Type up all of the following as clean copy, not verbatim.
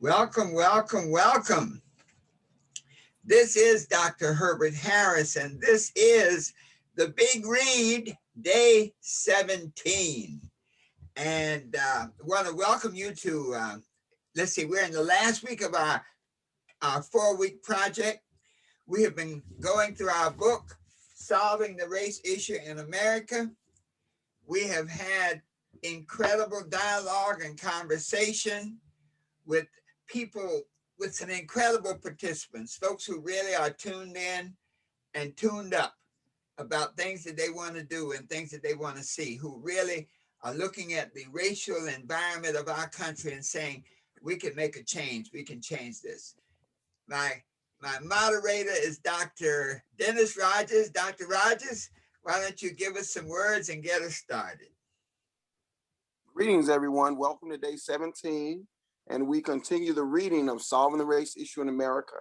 Welcome, welcome, welcome. This is Dr. Herbert Harris, and this is the Big Read, Day 17. And I want to welcome you to, let's see, we're in the last week of our 4-week project. We have been going through our book, Solving the Race Issue in America. We have had incredible dialogue and conversation with people, with some incredible participants, folks who really are tuned in and tuned up about things that they want to do and things that they want to see, who really are looking at the racial environment of our country and saying, we can make a change, we can change this. My moderator is Dr. Dennis Rogers. Dr. Rogers, why don't you give us some words and get us started? Greetings, everyone. Welcome to day 17, and we continue the reading of Solving the Race Issue in America.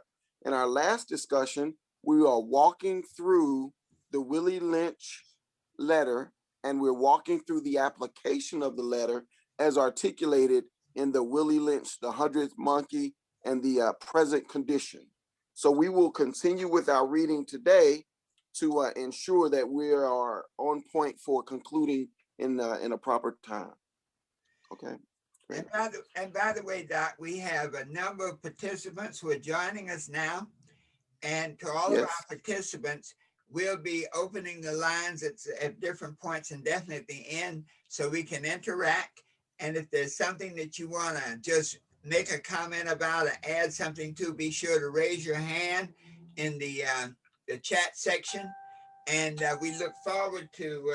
In our last discussion, we are walking through the Willie Lynch letter, and we're walking through the application of the letter as articulated in the Willie Lynch, the 100th Monkey, and the present condition. So we will continue with our reading today to ensure that we are on point for concluding in a proper time. Okay. Great. And by the way, Doc, we have a number of participants who are joining us now. And to all of our participants, we'll be opening the lines at different points and definitely at the end so we can interact. And if there's something that you want to just make a comment about or add something to, be sure to raise your hand in the chat section. And we look forward to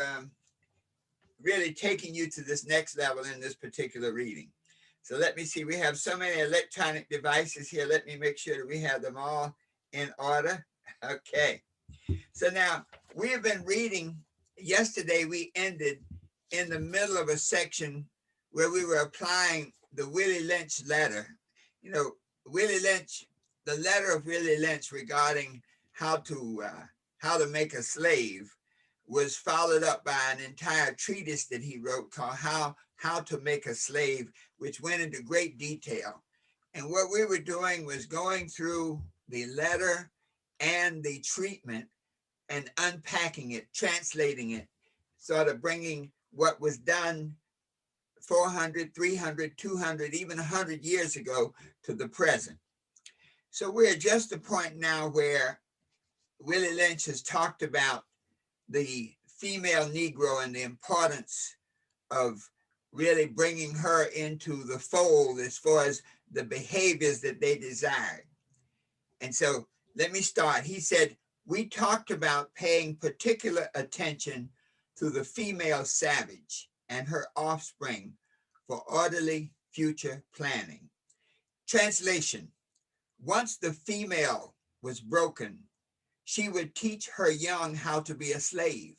really taking you to this next level in this particular reading. So let me see, we have so many electronic devices here. Let me make sure that we have them all in order. Okay. So now we have been reading, yesterday we ended in the middle of a section where we were applying the Willie Lynch letter. You know, Willie Lynch, the letter of Willie Lynch regarding how to make a slave was followed up by an entire treatise that he wrote called How to Make a Slave, which went into great detail. And what we were doing was going through the letter and the treatment and unpacking it, translating it, sort of bringing what was done 400, 300, 200, even 100 years ago to the present. So we're at just the point now where Willie Lynch has talked about the female Negro and the importance of really bringing her into the fold as far as the behaviors that they desired. And so let me start. He said, we talked about paying particular attention to the female savage and her offspring for orderly future planning. Translation: once the female was broken, she would teach her young how to be a slave.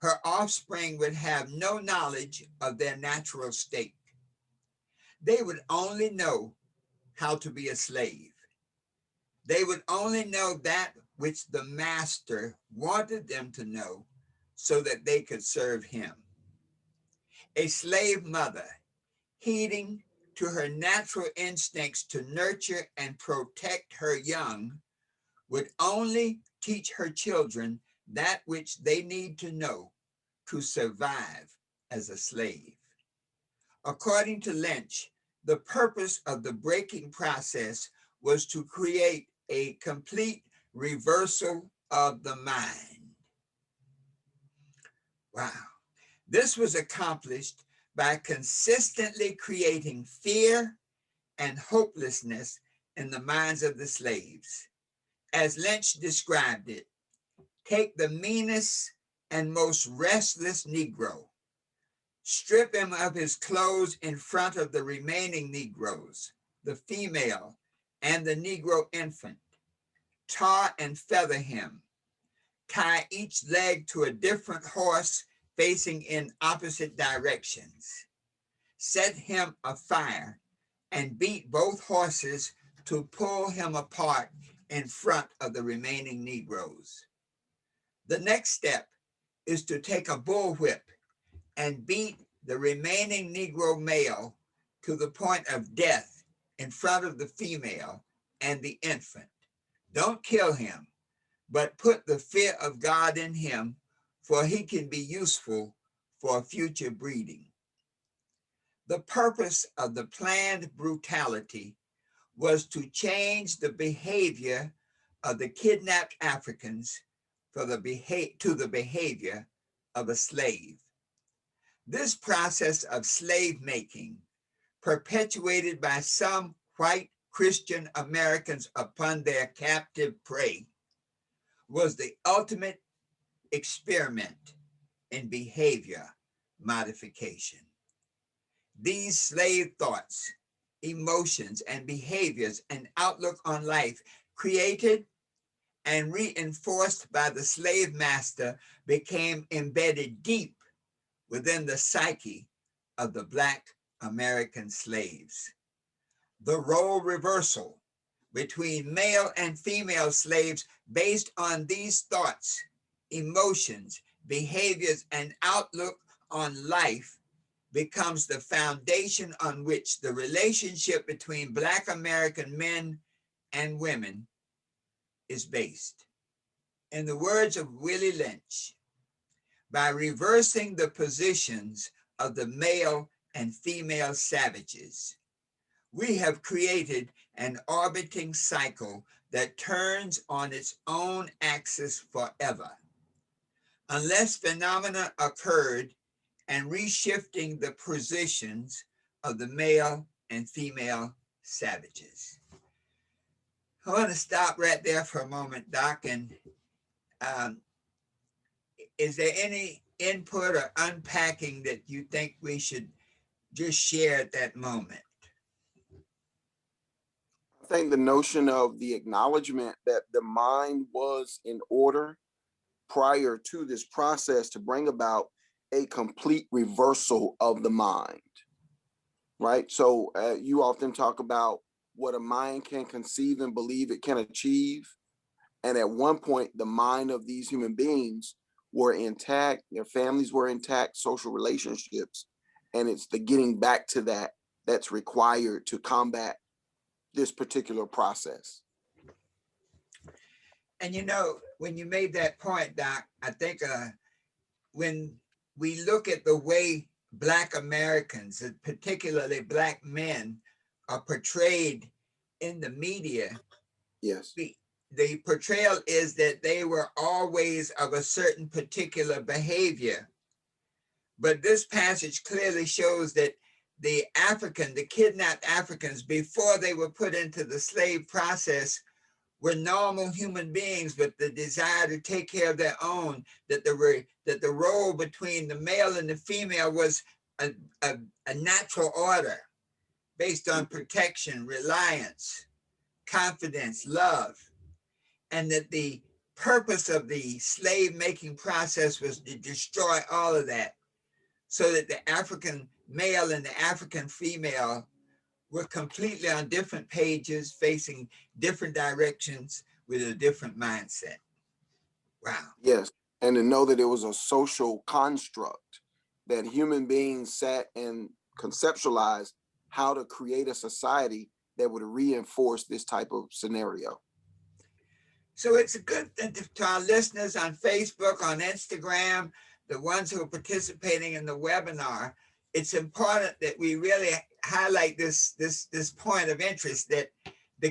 Her offspring would have no knowledge of their natural state. They would only know how to be a slave. They would only know that which the master wanted them to know so that they could serve him. A slave mother, heeding to her natural instincts to nurture and protect her young, would only teach her children that which they need to know to survive as a slave. According to Lynch, the purpose of the breaking process was to create a complete reversal of the mind. Wow. This was accomplished by consistently creating fear and hopelessness in the minds of the slaves. As Lynch described it, take the meanest and most restless Negro, strip him of his clothes in front of the remaining Negroes, the female and the Negro infant, tar and feather him, tie each leg to a different horse facing in opposite directions, set him afire, and beat both horses to pull him apart in front of the remaining Negroes. The next step is to take a bullwhip and beat the remaining Negro male to the point of death in front of the female and the infant. Don't kill him, but put the fear of God in him, for he can be useful for future breeding. The purpose of the planned brutality was to change the behavior of the kidnapped Africans to the behavior of a slave. This process of slave making, perpetuated by some white Christian Americans upon their captive prey, was the ultimate experiment in behavior modification. These slave thoughts, emotions, and behaviors and outlook on life created and reinforced by the slave master became embedded deep within the psyche of the Black American slaves. The role reversal between male and female slaves based on these thoughts, emotions, behaviors, and outlook on life becomes the foundation on which the relationship between Black American men and women is based. In the words of Willie Lynch, by reversing the positions of the male and female savages, we have created an orbiting cycle that turns on its own axis forever. Unless phenomena occurred and reshifting the positions of the male and female savages. I want to stop right there for a moment, Doc, and is there any input or unpacking that you think we should just share at that moment? I think the notion of the acknowledgement that the mind was in order prior to this process to bring about a complete reversal of the mind, right? So you often talk about what a mind can conceive and believe it can achieve. And at one point, the mind of these human beings were intact, their families were intact, social relationships. And it's the getting back to that that's required to combat this particular process. And you know, when you made that point, Doc, I think when we look at the way Black Americans, and particularly Black men, are portrayed in the media, yes, the portrayal is that they were always of a certain particular behavior. But this passage clearly shows that the kidnapped Africans, before they were put into the slave process, were normal human beings with the desire to take care of their own, that the role between the male and the female was a natural order based on protection, reliance, confidence, love, and that the purpose of the slave making process was to destroy all of that, so that the African male and the African female were completely on different pages, facing different directions with a different mindset. Wow. Yes. And to know that it was a social construct that human beings sat and conceptualized how to create a society that would reinforce this type of scenario. So it's a good thing to our listeners on Facebook, on Instagram, the ones who are participating in the webinar. It's important that we really highlight this point of interest, that the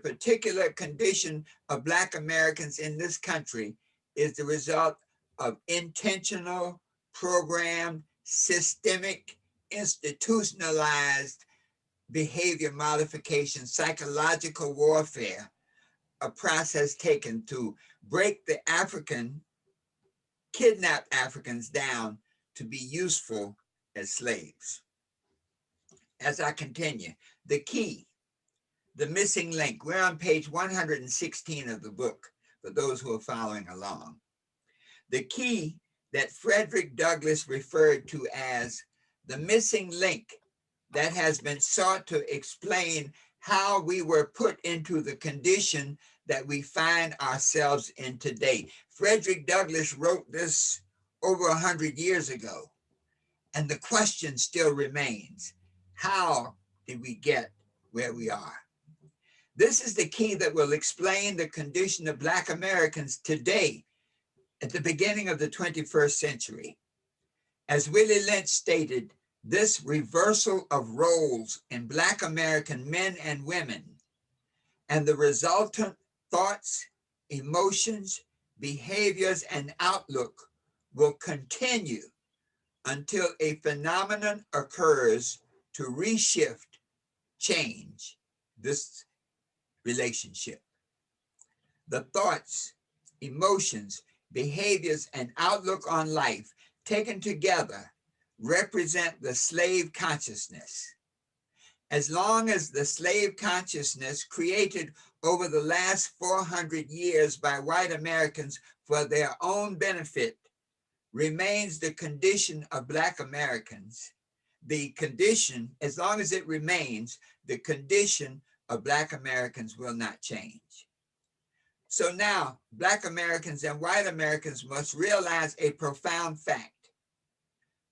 particular condition of Black Americans in this country is the result of intentional, programmed, systemic, institutionalized behavior modification, psychological warfare, a process taken to break the kidnapped Africans down to be useful as slaves. As I continue, the key, the missing link, we're on page 116 of the book for those who are following along. The key that Frederick Douglass referred to as the missing link that has been sought to explain how we were put into the condition that we find ourselves in today. Frederick Douglass wrote this over 100 years ago, and the question still remains: how did we get where we are. This is the key that will explain the condition of Black Americans today at the beginning of the 21st century. As Willie Lynch stated, this reversal of roles in Black American men and women and the resultant thoughts, emotions, behaviors, and outlook will continue until a phenomenon occurs to reshift, change this relationship. The thoughts, emotions, behaviors, and outlook on life taken together represent the slave consciousness. As long as the slave consciousness created over the last 400 years by white Americans for their own benefit remains the condition of Black Americans, the condition, as long as it remains, the condition of Black Americans will not change. So now, Black Americans and white Americans must realize a profound fact.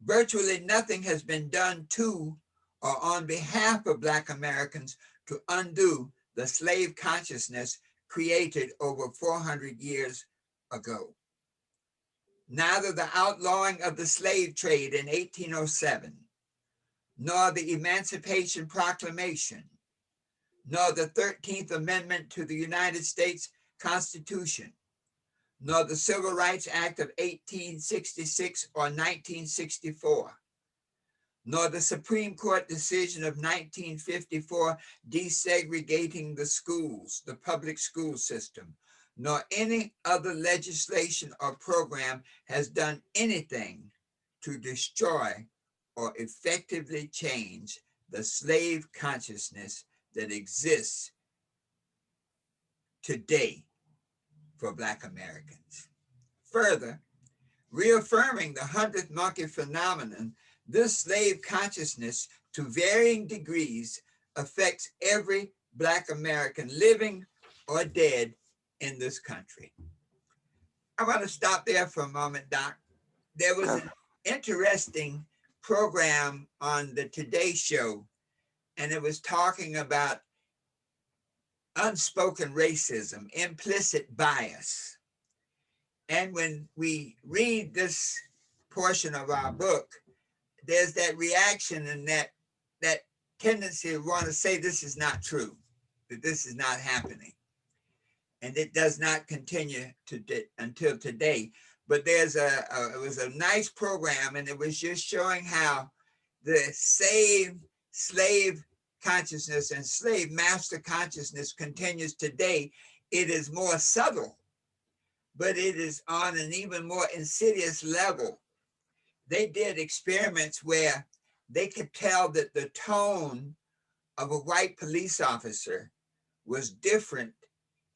Virtually nothing has been done to or on behalf of Black Americans to undo the slave consciousness created over 400 years ago. Neither the outlawing of the slave trade in 1807, nor the Emancipation Proclamation, nor the 13th Amendment to the United States Constitution, nor the Civil Rights Act of 1866 or 1964, nor the Supreme Court decision of 1954 desegregating the schools, the public school system, nor any other legislation or program has done anything to destroy or effectively change the slave consciousness that exists today for Black Americans. Further, reaffirming the 100th monkey phenomenon, this slave consciousness to varying degrees affects every Black American living or dead in this country. I want to stop there for a moment, Doc. There was an interesting program on the Today Show, and it was talking about unspoken racism, implicit bias. And when we read this portion of our book, there's that reaction and that tendency to want to say this is not true, that this is not happening. And it does not continue until today. But it was a nice program, and it was just showing how the slave consciousness and slave master consciousness continues today. It is more subtle, but it is on an even more insidious level. They did experiments where they could tell that the tone of a white police officer was different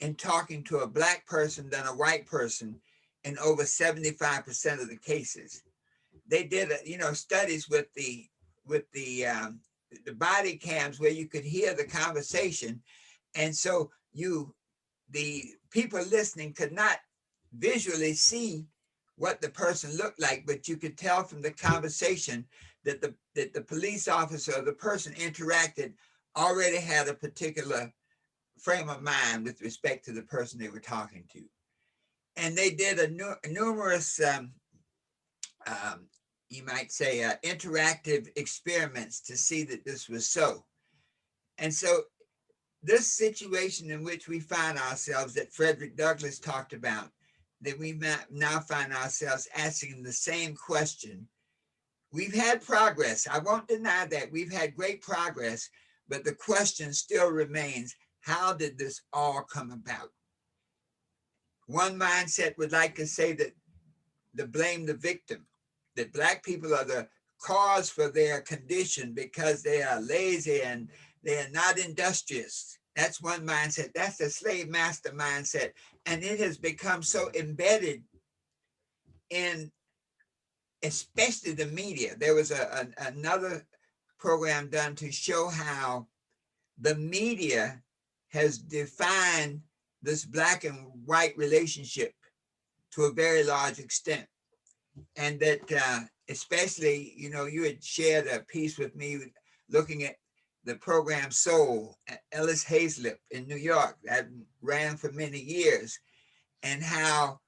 in talking to a Black person than a white person in over 75% of the cases. They did, studies with the body cams where you could hear the conversation, and so the people listening could not visually see what the person looked like, but you could tell from the conversation that the police officer or the person interacted already had a particular frame of mind with respect to the person they were talking to. And they did numerous, you might say, interactive experiments to see that this was so. And so this situation in which we find ourselves that Frederick Douglass talked about, that we now find ourselves asking the same question. We've had progress. I won't deny that. We've had great progress, but the question still remains, how did this all come about? One mindset would like to say that blame the victim, that Black people are the cause for their condition because they are lazy and they are not industrious. That's one mindset. That's the slave master mindset. And it has become so embedded in especially the media. There was another program done to show how the media has defined this Black and white relationship to a very large extent. And that especially, you had shared a piece with me looking at the program Soul, Ellis Hazlip in New York, that ran for many years, and how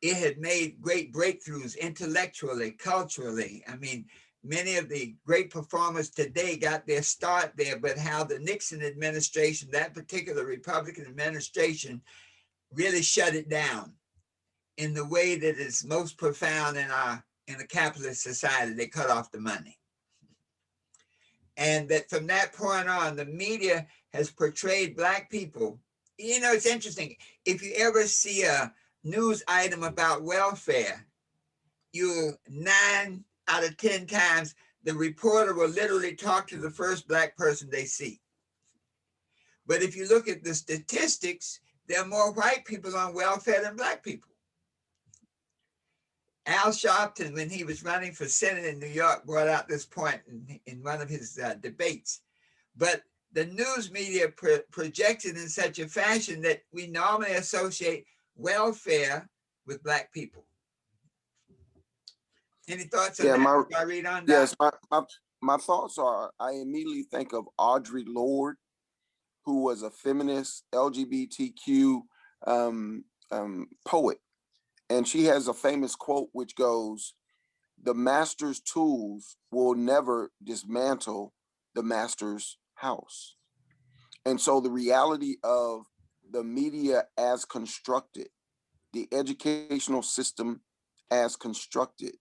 it had made great breakthroughs intellectually, culturally. I mean, many of the great performers today got their start there, but how the Nixon administration, that particular Republican administration, really shut it down in the way that is most profound in a capitalist society. They cut off the money. And that from that point on, the media has portrayed Black people. You know, it's interesting. If you ever see a news item about welfare, you 9 out of 10 times, the reporter will literally talk to the first Black person they see. But if you look at the statistics, there are more white people on welfare than Black people. Al Sharpton, when he was running for Senate in New York, brought out this point in one of his debates. But the news media projected in such a fashion that we normally associate welfare with Black people. Any thoughts on that? Before I read on? Yes, my thoughts are, I immediately think of Audre Lorde, who was a feminist LGBTQ poet. And she has a famous quote which goes, "The master's tools will never dismantle the master's house." And so the reality of the media as constructed, the educational system as constructed,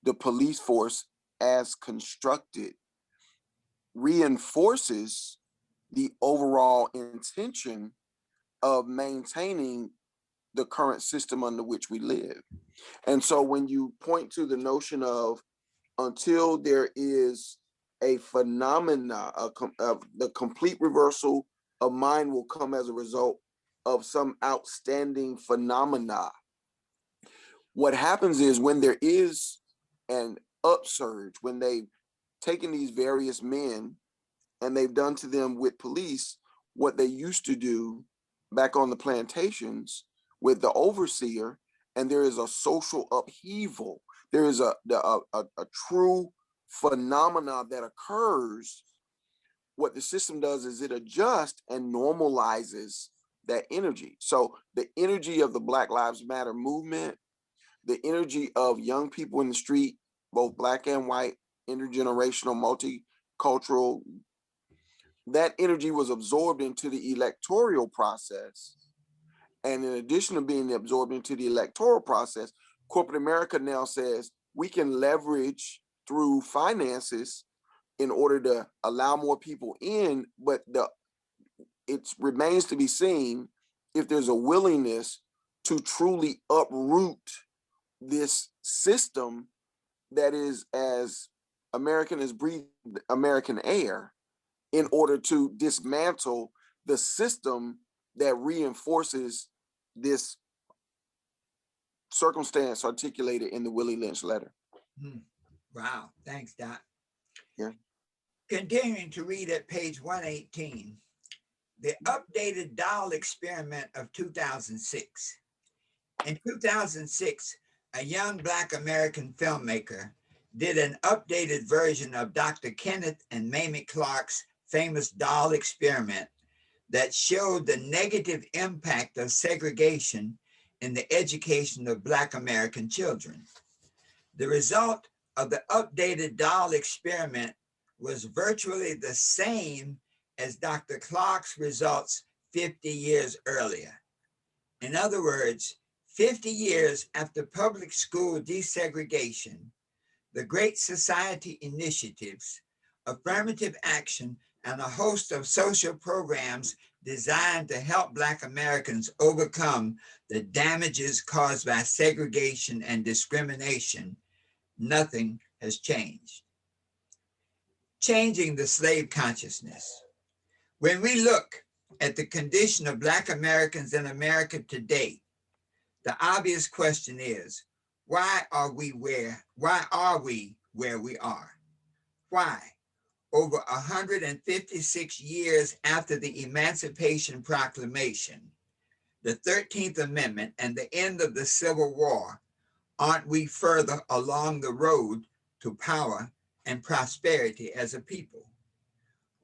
the police force as constructed, reinforces the overall intention of maintaining the current system under which we live. And so when you point to the notion of, until there is a phenomena of the complete reversal of mind will come as a result of some outstanding phenomena, what happens is when there is an upsurge, when they've taken these various men and they've done to them with police what they used to do back on the plantations with the overseer, and there is a social upheaval. There is a true phenomena that occurs. What the system does is it adjusts and normalizes that energy. So the energy of the Black Lives Matter movement, the energy of young people in the street, both Black and white, intergenerational, multicultural, that energy was absorbed into the electoral process. And in addition to being absorbed into the electoral process, corporate America now says we can leverage through finances in order to allow more people in, but it remains to be seen if there's a willingness to truly uproot this system that is as American as breathe American air, in order to dismantle the system that reinforces this circumstance articulated in the Willie Lynch letter. Wow, thanks, Doc. Yeah. Continuing to read at page 118, the updated doll experiment of 2006. In 2006, a young Black American filmmaker did an updated version of Dr. Kenneth and Mamie Clark's famous doll experiment that showed the negative impact of segregation in the education of Black American children. The result of the updated doll experiment was virtually the same as Dr. Clark's results 50 years earlier. In other words, 50 years after public school desegregation, the Great Society initiatives, affirmative action, and a host of social programs designed to help Black Americans overcome the damages caused by segregation and discrimination, nothing has changed. Changing the slave consciousness. When we look at the condition of Black Americans in America today, the obvious question is, why are we where we are? Why? Over 156 years after the Emancipation Proclamation, the 13th Amendment, and the end of the Civil War, aren't we further along the road to power and prosperity as a people?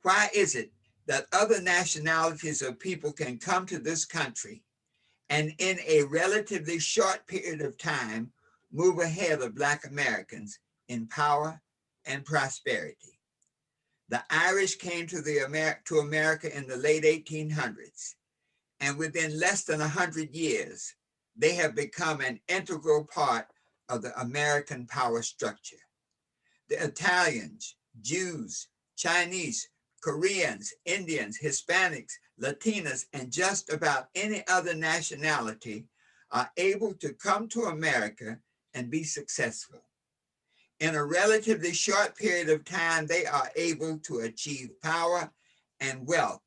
Why is it that other nationalities of people can come to this country and in a relatively short period of time move ahead of Black Americans in power and prosperity? The Irish came to America in the late 1800s, and within less than 100 years, they have become an integral part of the American power structure. The Italians, Jews, Chinese, Koreans, Indians, Hispanics, Latinas, and just about any other nationality are able to come to America and be successful. In a relatively short period of time, they are able to achieve power and wealth,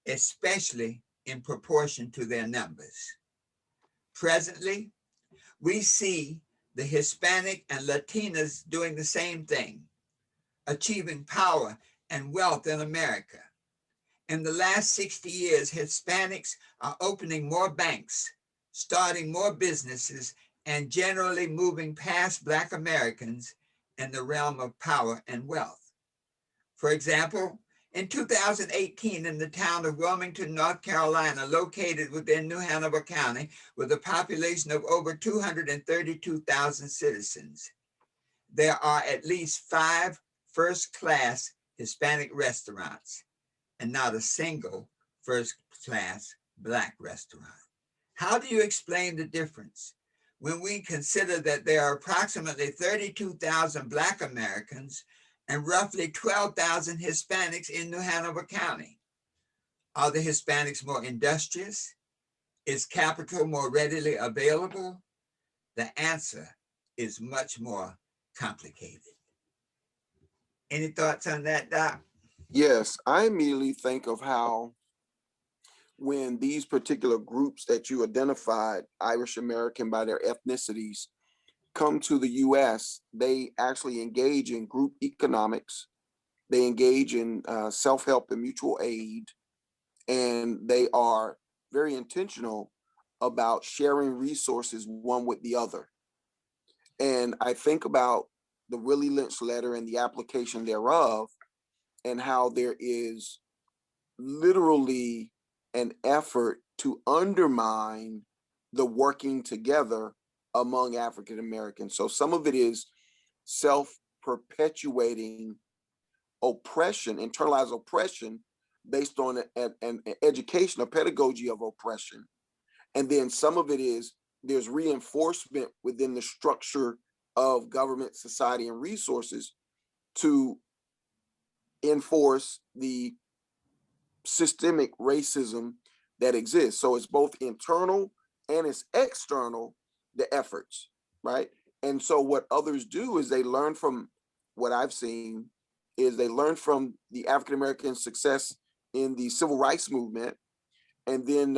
especially in proportion to their numbers. Presently, we see the Hispanic and Latinas doing the same thing, achieving power and wealth in America. In the last 60 years, Hispanics are opening more banks, starting more businesses, and generally moving past Black Americans in the realm of power and wealth. For example, in 2018, in the town of Wilmington, North Carolina, located within New Hanover County, with a population of over 232,000 citizens, there are at least 5 first-class Hispanic restaurants and not a single first-class Black restaurant. How do you explain the difference when we consider that there are approximately 32,000 Black Americans and roughly 12,000 Hispanics in New Hanover County? Are the Hispanics more industrious? Is capital more readily available? The answer is much more complicated. Any thoughts on that, Doc? Yes, I immediately think of how when these particular groups that you identified, Irish American by their ethnicities, come to the US, they actually engage in group economics, they engage in self-help and mutual aid, and they are very intentional about sharing resources one with the other. And I think about the Willie Lynch letter and the application thereof, and how there is literally an effort to undermine the working together among African Americans. So some of it is self-perpetuating oppression, internalized oppression based on an education, a pedagogy of oppression. And then some of it is there's reinforcement within the structure of government, society, and resources to enforce the systemic racism that exists. So it's both internal and it's external, the efforts, right? And so what others do is they learn from what I've seen is they learn from the African American success in the civil rights movement, and then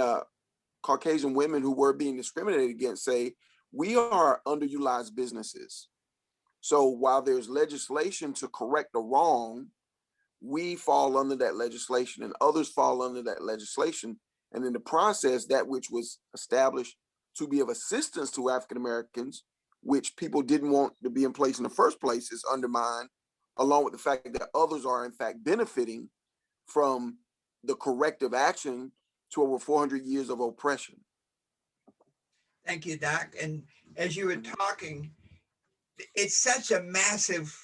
Caucasian women who were being discriminated against say, we are underutilized businesses. So while there's legislation to correct a wrong, we fall under that legislation and others fall under that legislation. And in the process, that which was established to be of assistance to African Americans, which people didn't want to be in place in the first place, is undermined, along with the fact that others are in fact benefiting from the corrective action to over 400 years of oppression. Thank you, Doc. And as you were talking, it's such a massive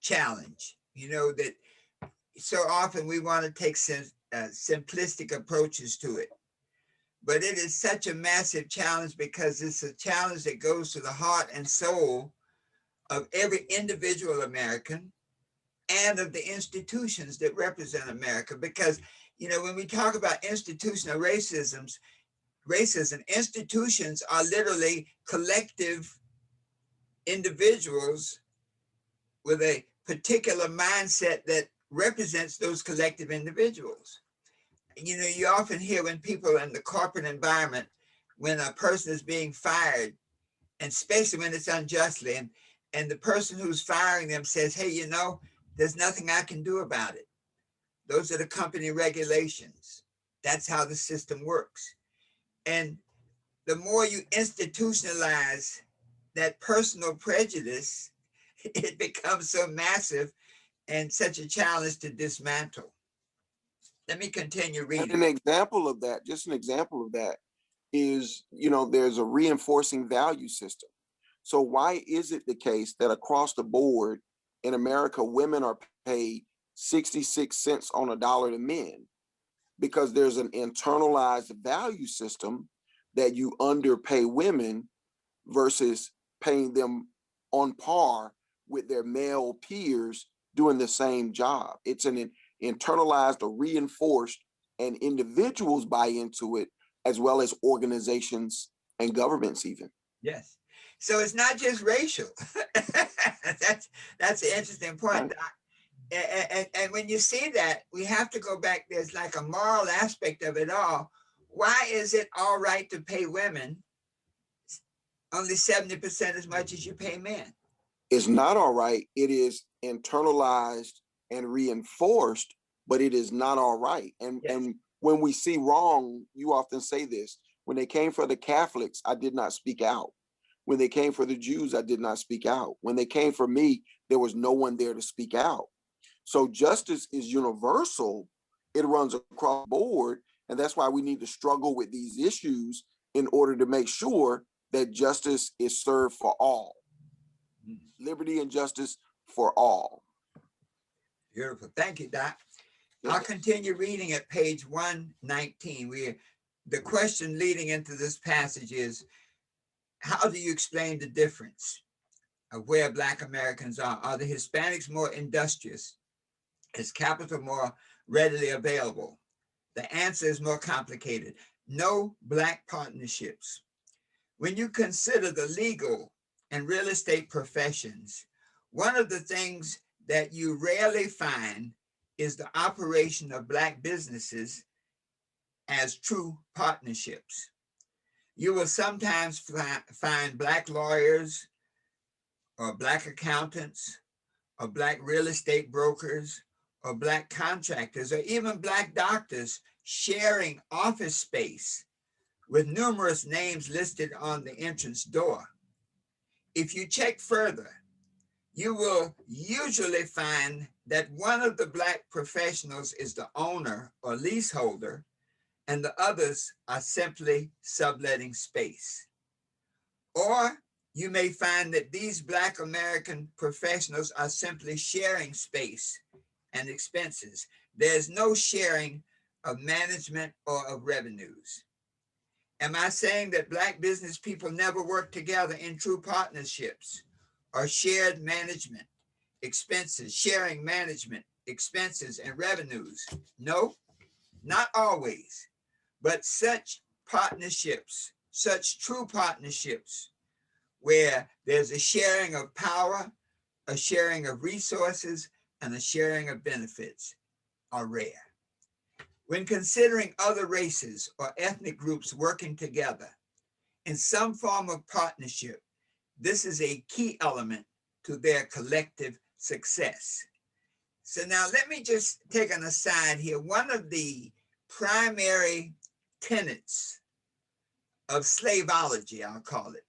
challenge, that so often we want to take simplistic approaches to it. But it is such a massive challenge because it's a challenge that goes to the heart and soul of every individual American and of the institutions that represent America. Because, when we talk about institutional racism, institutions are literally collective individuals with a particular mindset that represents those collective individuals. You often hear when people in the corporate environment, when a person is being fired, and especially when it's unjustly, and the person who's firing them says, hey, there's nothing I can do about it. Those are the company regulations. That's how the system works. And the more you institutionalize that personal prejudice, it becomes so massive and such a challenge to dismantle. Let me continue And reading. an example of that, just an example of that is, there's a reinforcing value system. So why is it the case that across the board in America, women are paid 66 cents on a dollar to men? Because there's an internalized value system that you underpay women versus paying them on par with their male peers doing the same job. It's an internalized or reinforced, and individuals buy into it as well as organizations and governments even. Yes. So it's not just racial. that's an interesting point. Right. And when you see that, we have to go back. There's like a moral aspect of it all. Why is it all right to pay women only 70% as much as you pay men? It's not all right. It is internalized and reinforced, but it is not all right. And when we see wrong, you often say this. When they came for the Catholics, I did not speak out. When they came for the Jews, I did not speak out. When they came for me, there was no one there to speak out. So justice is universal. It runs across the board. And that's why we need to struggle with these issues in order to make sure that justice is served for all. Liberty and justice for all. Beautiful. Thank you, Doc. I'll continue reading at page 119. The question leading into this passage is, how do you explain the difference of where Black Americans are? Are the Hispanics more industrious? Is capital more readily available? The answer is more complicated. No Black partnerships. When you consider the legal and real estate professions, one of the things that you rarely find is the operation of Black businesses as true partnerships. You will sometimes find Black lawyers or Black accountants or Black real estate brokers or Black contractors or even Black doctors sharing office space with numerous names listed on the entrance door. If you check further, you will usually find that one of the Black professionals is the owner or leaseholder, and the others are simply subletting space. Or you may find that these Black American professionals are simply sharing space and expenses. There's no sharing of management or of revenues. Am I saying that Black business people never work together in true partnerships or shared management, expenses, sharing management, expenses, and revenues? No, not always. But such partnerships, such true partnerships, where there's a sharing of power, a sharing of resources, and a sharing of benefits, are rare. When considering other races or ethnic groups working together in some form of partnership, this is a key element to their collective success. So now let me just take an aside here. One of the primary tenets of slaveology, I'll call it,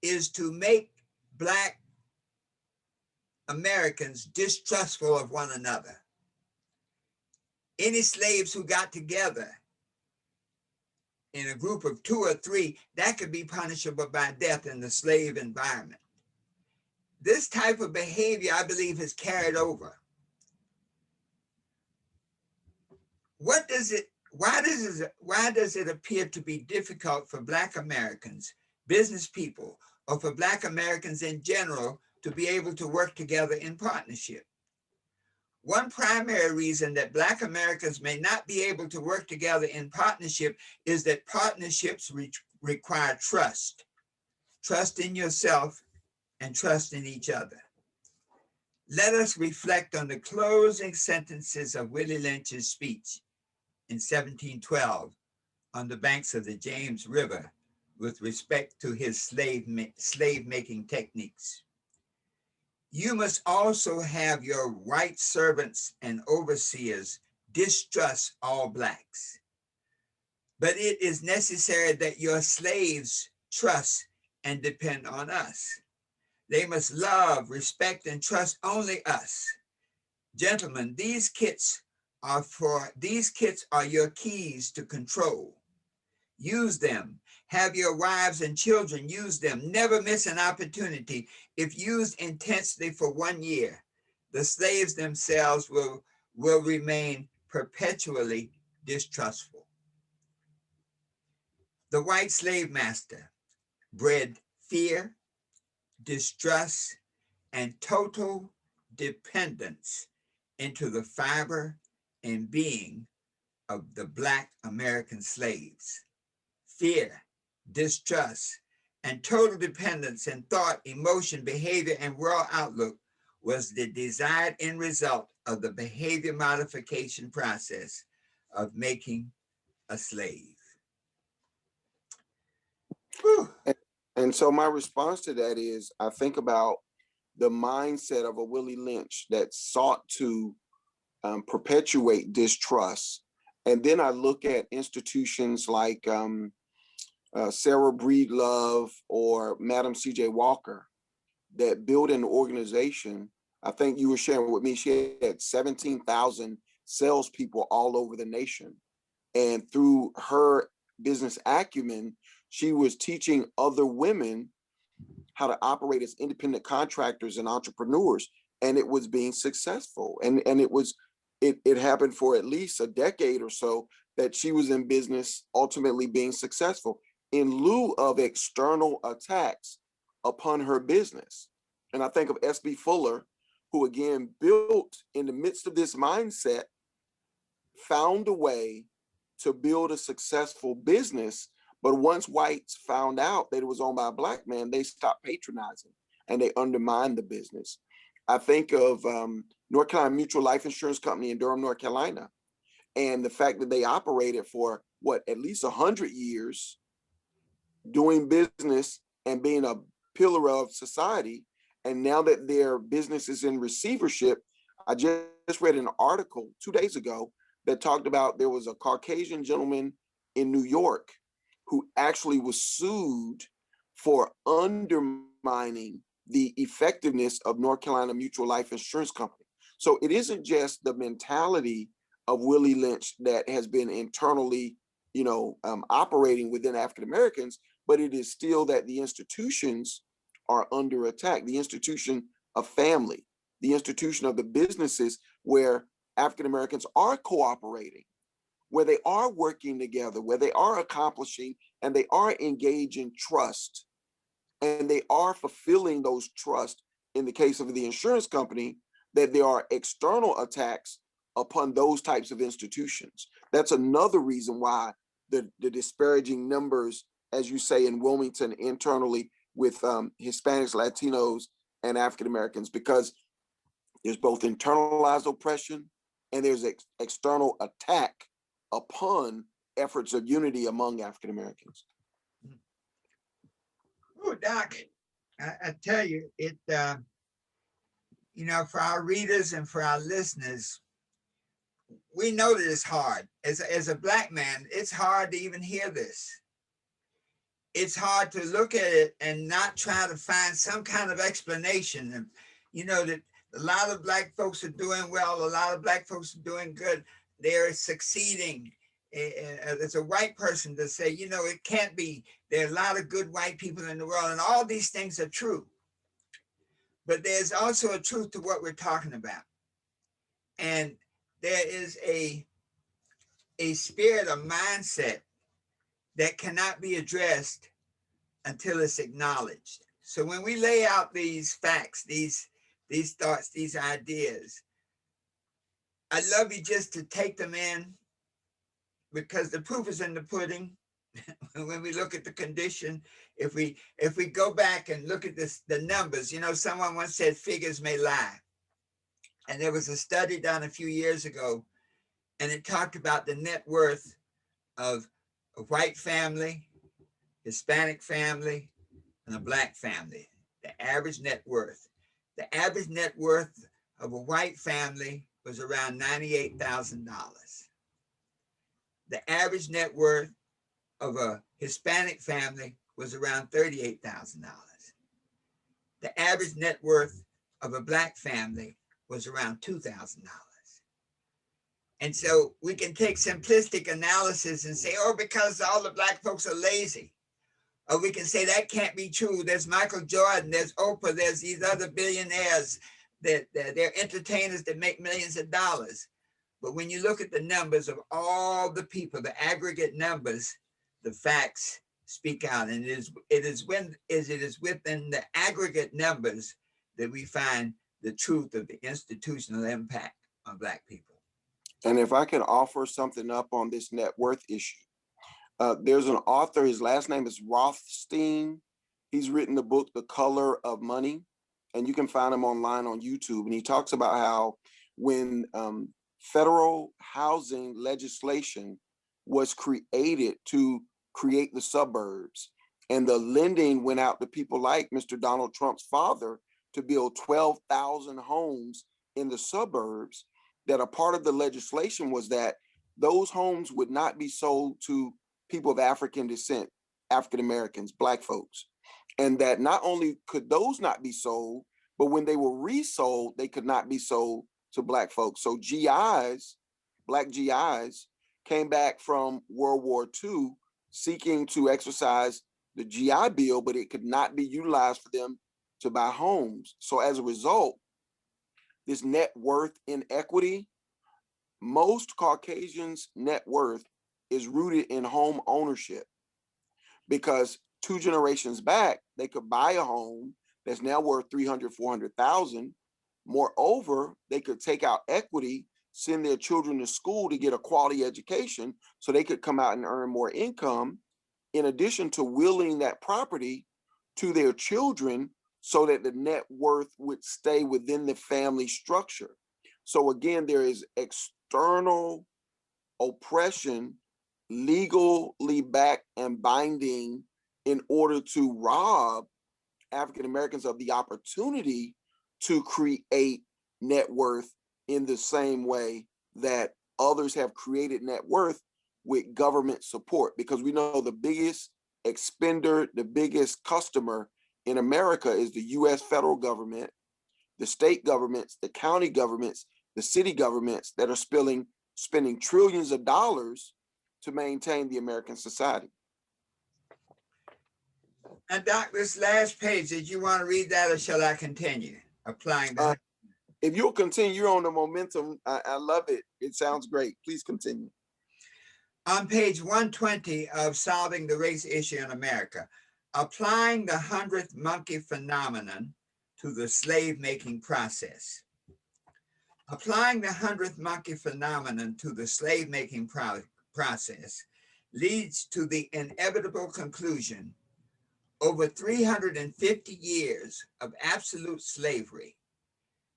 is to make Black Americans distrustful of one another. Any slaves who got together in a group of 2 or 3, that could be punishable by death in the slave environment. This type of behavior, I believe, is carried over. Why does it appear to be difficult for Black Americans, business people, or for Black Americans in general to be able to work together in partnership? One primary reason that Black Americans may not be able to work together in partnership is that partnerships require trust. Trust in yourself and trust in each other. Let us reflect on the closing sentences of Willie Lynch's speech in 1712 on the banks of the James River with respect to his slave-making techniques. You must also have your white servants and overseers distrust all Blacks. But it is necessary that your slaves trust and depend on us. They must love, respect, and trust only us. Gentlemen, these kits these kits are your keys to control. Use them. Have your wives and children use them. Never miss an opportunity. If used intensely for 1 year, the slaves themselves will remain perpetually distrustful. The white slave master bred fear, distrust, and total dependence into the fiber and being of the Black American slaves. Fear, distrust, and total dependence in thought, emotion, behavior, and world outlook was the desired end result of the behavior modification process of making a slave. Whew. And so my response to that is, I think about the mindset of a Willie Lynch that sought to perpetuate distrust. And then I look at institutions like Sarah Breedlove or Madam C.J. Walker that built an organization. I think you were sharing with me, she had 17,000 salespeople all over the nation. And through her business acumen, she was teaching other women how to operate as independent contractors and entrepreneurs. And it was being successful. And it happened for at least a decade or so that she was in business, ultimately being successful in lieu of external attacks upon her business. And I think of S.B. Fuller, who again built in the midst of this mindset, found a way to build a successful business. But once whites found out that it was owned by a Black man, they stopped patronizing and they undermined the business. I think of North Carolina Mutual Life Insurance Company in Durham, North Carolina, and the fact that they operated for at least 100 years, doing business and being a pillar of society. And now that their business is in receivership, I just read an article 2 days ago that talked about there was a Caucasian gentleman in New York who actually was sued for undermining the effectiveness of North Carolina Mutual Life Insurance Company. So it isn't just the mentality of Willie Lynch that has been internally, operating within African Americans, but it is still that the institutions are under attack. The institution of family, the institution of the businesses where African Americans are cooperating, where they are working together, where they are accomplishing and they are engaged in trust, and they are fulfilling those trusts. In the case of the insurance company, that there are external attacks upon those types of institutions. That's another reason why the disparaging numbers, as you say, in Wilmington internally with Hispanics, Latinos, and African Americans, because there's both internalized oppression and there's external attack upon efforts of unity among African Americans. Oh, Doc, I tell you, for our readers and for our listeners, we know that it's hard. As a Black man, it's hard to even hear this. It's hard to look at it and not try to find some kind of explanation. And, that a lot of Black folks are doing well, a lot of Black folks are doing good. They're succeeding. As a white person to say, it can't be. There are a lot of good white people in the world, and all these things are true. But there's also a truth to what we're talking about. And there is a spirit, a mindset that cannot be addressed until it's acknowledged. So when we lay out these facts, these thoughts, these ideas, I'd love you just to take them in, because the proof is in the pudding. When we look at the condition, if we go back and look at the numbers, someone once said figures may lie. And there was a study done a few years ago, and it talked about the net worth of a white family, Hispanic family, and a Black family. The average net worth. The average net worth of a white family was around $98,000. The average net worth of a Hispanic family was around $38,000. The average net worth of a Black family was around $2,000. And so we can take simplistic analysis and say, oh, because all the black folks are lazy. Or we can say that can't be true. There's Michael Jordan, there's Oprah, there's these other billionaires that they're entertainers that make millions of dollars. But when you look at the numbers of all the people, the aggregate numbers, the facts speak out. And it is within the aggregate numbers that we find the truth of the institutional impact on Black people. And if I can offer something up on this net worth issue, there's an author, his last name is Rothstein. He's written the book, The Color of Money, and you can find him online on YouTube. And he talks about how when federal housing legislation was created to create the suburbs, and the lending went out to people like Mr. Donald Trump's father to build 12,000 homes in the suburbs, that a part of the legislation was that those homes would not be sold to people of African descent, African Americans, Black folks. And that not only could those not be sold, but when they were resold, they could not be sold to Black folks. So GIs, Black GIs, came back from World War II seeking to exercise the GI Bill, but it could not be utilized for them to buy homes. So as a result, this net worth inequity, most Caucasians' net worth is rooted in home ownership, because 2 generations back, they could buy a home that's now worth 300, 400,000. Moreover, they could take out equity, send their children to school to get a quality education so they could come out and earn more income, in addition to willing that property to their children so that the net worth would stay within the family structure. So again, there is external oppression, legally backed and binding, in order to rob African Americans of the opportunity to create net worth in the same way that others have created net worth with government support. Because we know the biggest expender, the biggest customer in America is the US federal government, the state governments, the county governments, the city governments that are spending trillions of dollars to maintain the American society. And Doc, this last page, did you want to read that, or shall I continue applying that? If you'll continue on the momentum, I love it. It sounds great. Please continue. On page 120 of Solving the Race Issue in America, applying the 100th monkey phenomenon to the slave-making process. Applying the 100th monkey phenomenon to the slave-making process leads to the inevitable conclusion: over 350 years of absolute slavery,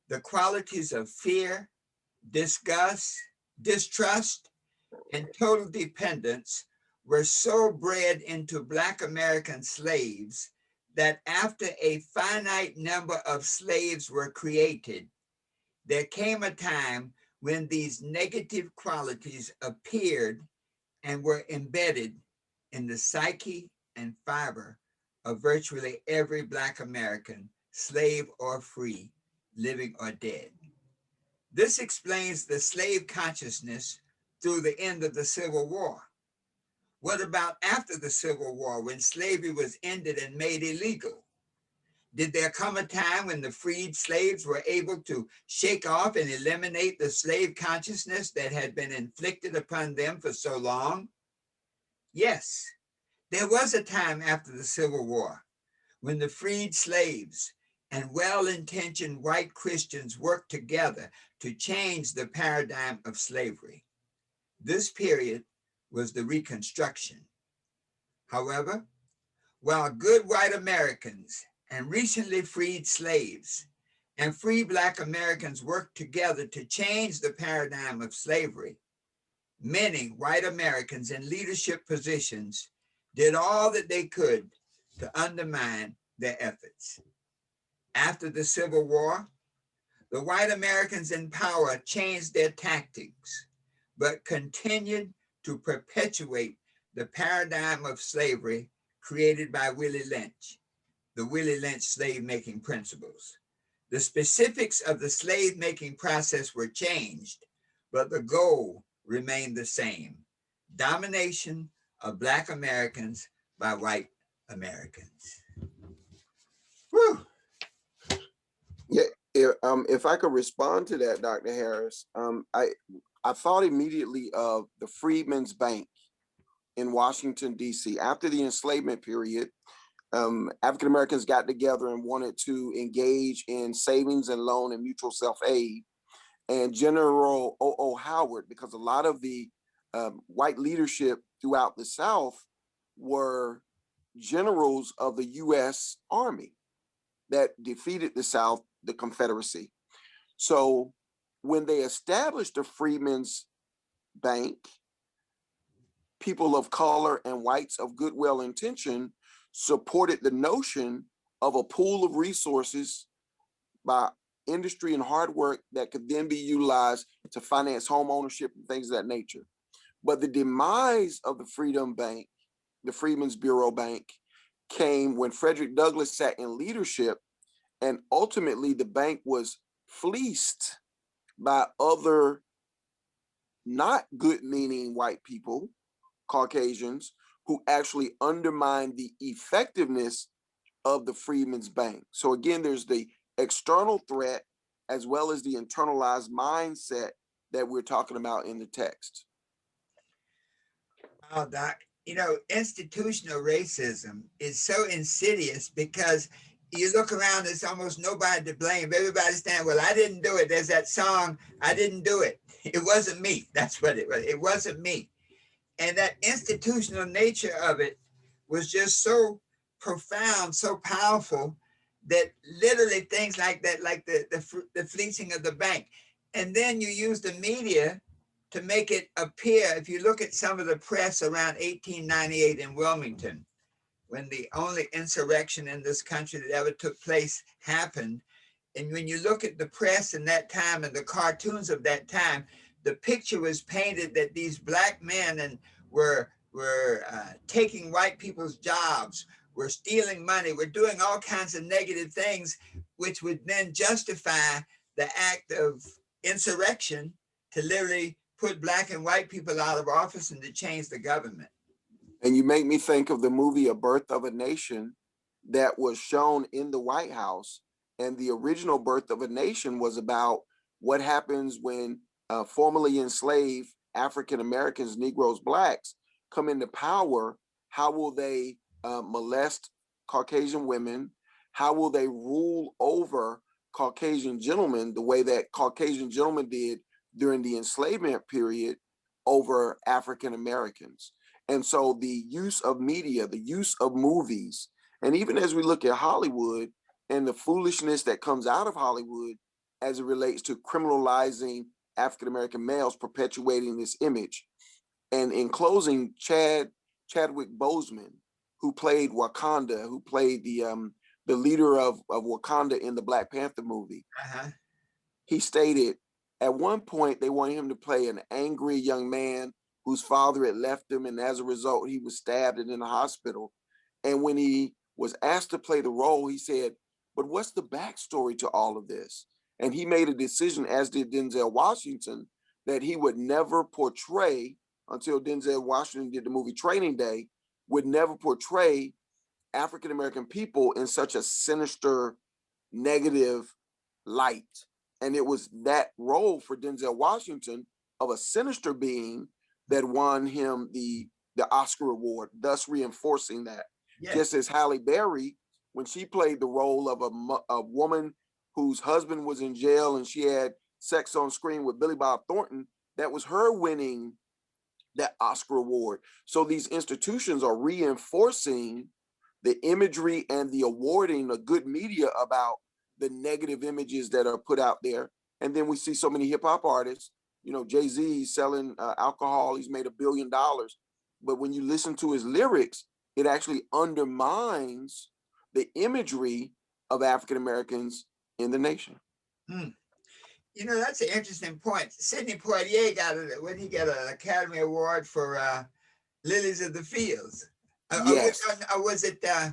the qualities of fear, disgust, distrust, and total dependence were so bred into Black American slaves that after a finite number of slaves were created, there came a time when these negative qualities appeared and were embedded in the psyche and fiber of virtually every Black American, slave or free, living or dead. This explains the slave consciousness through the end of the Civil War. What about after the Civil War, when slavery was ended and made illegal? Did there come a time when the freed slaves were able to shake off and eliminate the slave consciousness that had been inflicted upon them for so long? Yes, there was a time after the Civil War when the freed slaves and well-intentioned white Christians worked together to change the paradigm of slavery. This period was the Reconstruction. However, while good white Americans and recently freed slaves and free Black Americans worked together to change the paradigm of slavery, many white Americans in leadership positions did all that they could to undermine their efforts. After the Civil War, the white Americans in power changed their tactics, but continued to perpetuate the paradigm of slavery created by Willie Lynch, the Willie Lynch slave-making principles. The specifics of the slave-making process were changed, but the goal remained the same: domination of Black Americans by white Americans. Whew. Yeah, if I could respond to that, Dr. Harris, I thought immediately of the Freedmen's Bank in Washington, D.C. After the enslavement period, African Americans got together and wanted to engage in savings and loan and mutual self-aid. And General O.O. Howard, because a lot of the white leadership throughout the South were generals of the U.S. Army that defeated the South, the Confederacy. So when they established the Freedmen's Bank, people of color and whites of goodwill intention supported the notion of a pool of resources by industry and hard work that could then be utilized to finance home ownership and things of that nature. But the demise of the Freedom Bank, the Freedmen's Bureau Bank, came when Frederick Douglass sat in leadership, and ultimately the bank was fleeced by other not good-meaning white people, Caucasians, who actually undermined the effectiveness of the Freedmen's Bank. So again, there's the external threat as well as the internalized mindset that we're talking about in the text. Oh, Doc, institutional racism is so insidious because you look around, there's almost nobody to blame. Everybody's saying, well, I didn't do it. There's that song, I didn't do it. It wasn't me. That's what it was. It wasn't me. And that institutional nature of it was just so profound, so powerful, that literally things like that, like the fleecing of the bank. And then you use the media to make it appear, if you look at some of the press around 1898 in Wilmington, when the only insurrection in this country that ever took place happened, and when you look at the press in that time and the cartoons of that time, the picture was painted that these Black men were taking white people's jobs, were stealing money, were doing all kinds of negative things, which would then justify the act of insurrection to literally put Black and white people out of office and to change the government. And you make me think of the movie A Birth of a Nation that was shown in the White House. And the original Birth of a Nation was about what happens when formerly enslaved African Americans, Negroes, Blacks come into power. How will they molest Caucasian women? How will they rule over Caucasian gentlemen the way that Caucasian gentlemen did during the enslavement period over African Americans? And so the use of media, the use of movies, and even as we look at Hollywood and the foolishness that comes out of Hollywood as it relates to criminalizing African American males, perpetuating this image. And in closing, Chadwick Boseman, who played Wakanda, who played the leader of Wakanda in the Black Panther movie, he stated at one point they wanted him to play an angry young man whose father had left him, and as a result, he was stabbed and in the hospital. And when he was asked to play the role, he said, but what's the backstory to all of this? And he made a decision, as did Denzel Washington, that he would never portray, until Denzel Washington did the movie Training Day, would never portray African-American people in such a sinister, negative light. And it was that role for Denzel Washington of a sinister being that won him the Oscar award, thus reinforcing that. Yes. Just as Halle Berry, when she played the role of a woman whose husband was in jail and she had sex on screen with Billy Bob Thornton, that was her winning that Oscar award. So these institutions are reinforcing the imagery and the awarding of good media about the negative images that are put out there. And then we see so many hip hop artists, Jay-Z selling alcohol, he's made $1 billion. But when you listen to his lyrics, it actually undermines the imagery of African Americans in the nation. That's an interesting point. Sidney Poitier got an Academy Award for Lilies of the Fields. Yes. Or was it? I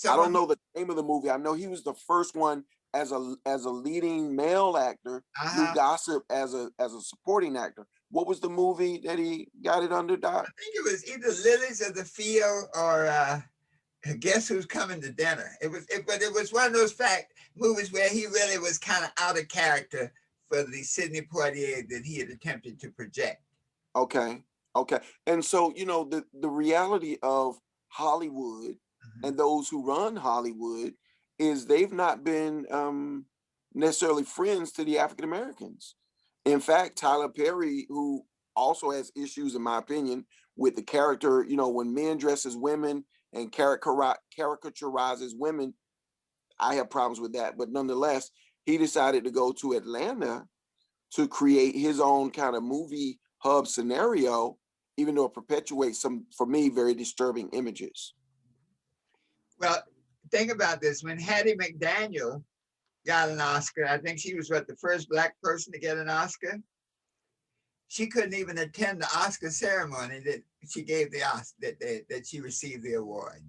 don't know the name of the movie. I know he was the first one as a leading male actor, Lou Gossett as a supporting actor. What was the movie that he got it under, Doc? I think it was either Lilies of the Field or Guess Who's Coming to Dinner. But it was one of those movies where he really was kind of out of character for the Sidney Poitier that he had attempted to project. Okay. And so, you know, the reality of Hollywood and those who run Hollywood is they've not been necessarily friends to the African Americans. In fact, Tyler Perry, who also has issues, in my opinion, with the character, you know, when men dress as women and caricaturizes women, I have problems with that. But nonetheless, he decided to go to Atlanta to create his own kind of movie hub scenario, even though it perpetuates some, for me, very disturbing images. Well, think about this. When Hattie McDaniel got an Oscar, I think she was the first Black person to get an Oscar. She couldn't even attend the Oscar ceremony that she gave the Oscar, that she received the award.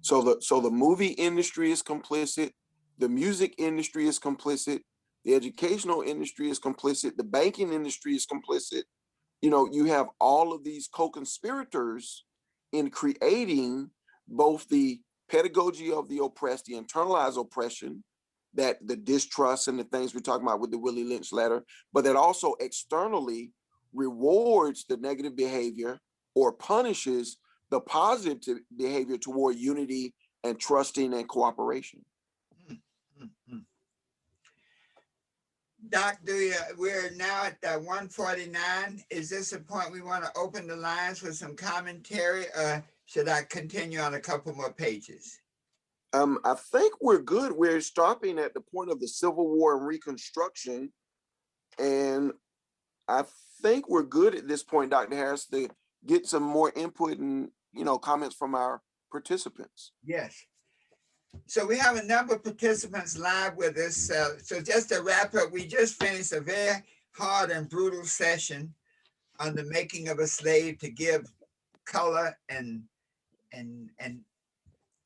So the movie industry is complicit, the music industry is complicit, the educational industry is complicit, the banking industry is complicit. You know, you have all of these co-conspirators in creating both the pedagogy of the oppressed, the internalized oppression, that the distrust and the things we're talking about with the Willie Lynch letter, but that also externally rewards the negative behavior or punishes the positive behavior toward unity and trusting and cooperation. Doc, we're now at 1:49. Is this a point we want to open the lines with some commentary, or should I continue on a couple more pages? I think we're good. We're stopping at the point of the Civil War and Reconstruction. And I think we're good at this point, Dr. Harris, to get some more input and, you know, comments from our participants. Yes. So we have a number of participants live with us. So just to wrap up, we just finished a very hard and brutal session on the making of a slave to give color and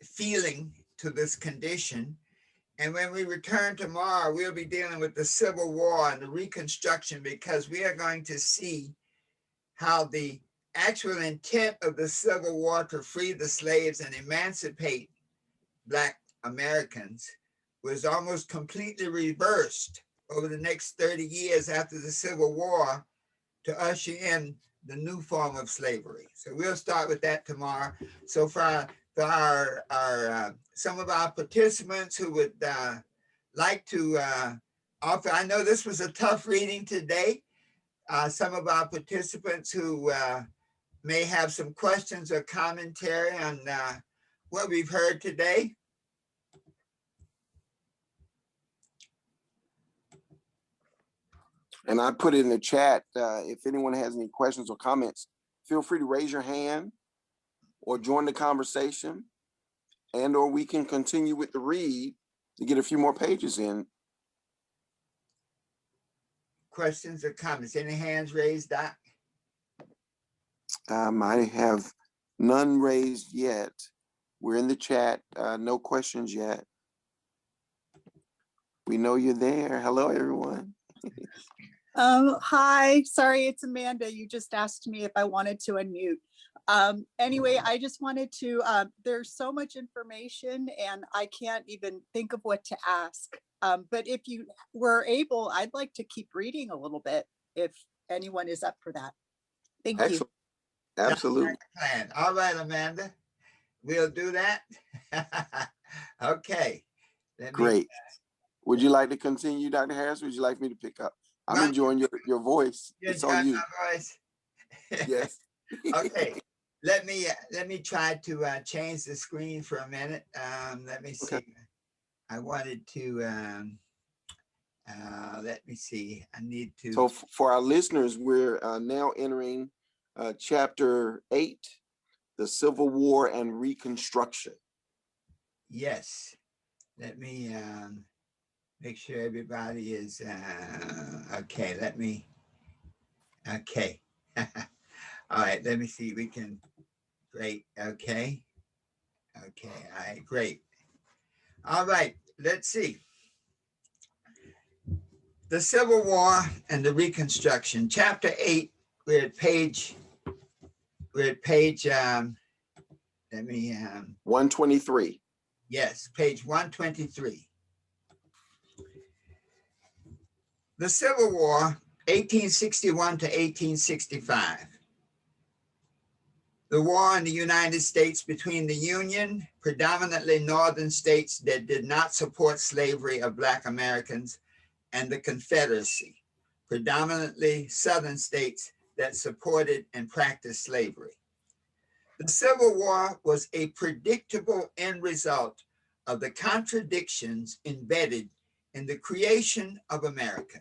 feeling to this condition. And when we return tomorrow, we'll be dealing with the Civil War and the Reconstruction, because we are going to see how the actual intent of the Civil War to free the slaves and emancipate Black Americans was almost completely reversed over the next 30 years after the Civil War to usher in the new form of slavery. So we'll start with that tomorrow. So for our some of our participants who would like to offer, I know this was a tough reading today. Some of our participants who may have some questions or commentary on what we've heard today. And I put it in the chat, if anyone has any questions or comments, feel free to raise your hand or join the conversation, and or we can continue with the read to get a few more pages in. Questions or comments? Any hands raised, Doc? I have none raised yet. We're in the chat, no questions yet. We know you're there. Hello, everyone. Hi, sorry, it's Amanda. You just asked me if I wanted to unmute. Anyway, I just wanted to, there's so much information and I can't even think of what to ask. But if you were able, I'd like to keep reading a little bit if anyone is up for that. Thank Excellent. you. Absolutely. All right, Amanda, we'll do that. Okay. Great. Would you like to continue, Dr. Harris? Would you like me to pick up? I'm enjoying your voice. It's on you. My voice? Yes. Okay. Let me try to change the screen for a minute. Let me see. Okay. I wanted to let me see. I need to. So for our listeners, we're now entering chapter 8, the Civil War and Reconstruction. Yes. Let me make sure everybody is okay. Okay. All right, let me see. We can, great. Okay. All right, great. All right, let's see. The Civil War and the Reconstruction, Chapter 8, we're at page, let me, 123. yes, page 123. The Civil War, 1861 to 1865. The war in the United States between the Union, predominantly northern states that did not support slavery of Black Americans, and the Confederacy, predominantly southern states that supported and practiced slavery. The Civil War was a predictable end result of the contradictions embedded in the creation of America.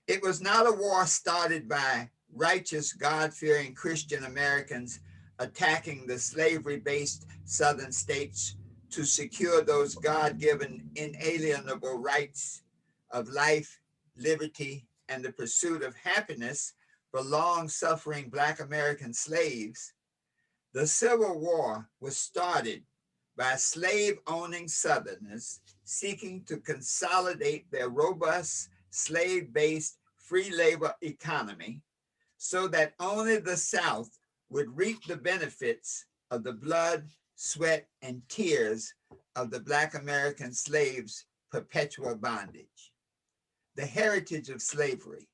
It was not a war started by righteous, God-fearing Christian Americans attacking the slavery-based southern states to secure those God-given inalienable rights of life, liberty, and the pursuit of happiness for long-suffering Black American slaves. The Civil War was started by slave-owning Southerners seeking to consolidate their robust, slave-based free labor economy so that only the South would reap the benefits of the blood, sweat, and tears of the Black American slaves' perpetual bondage. The heritage of slavery.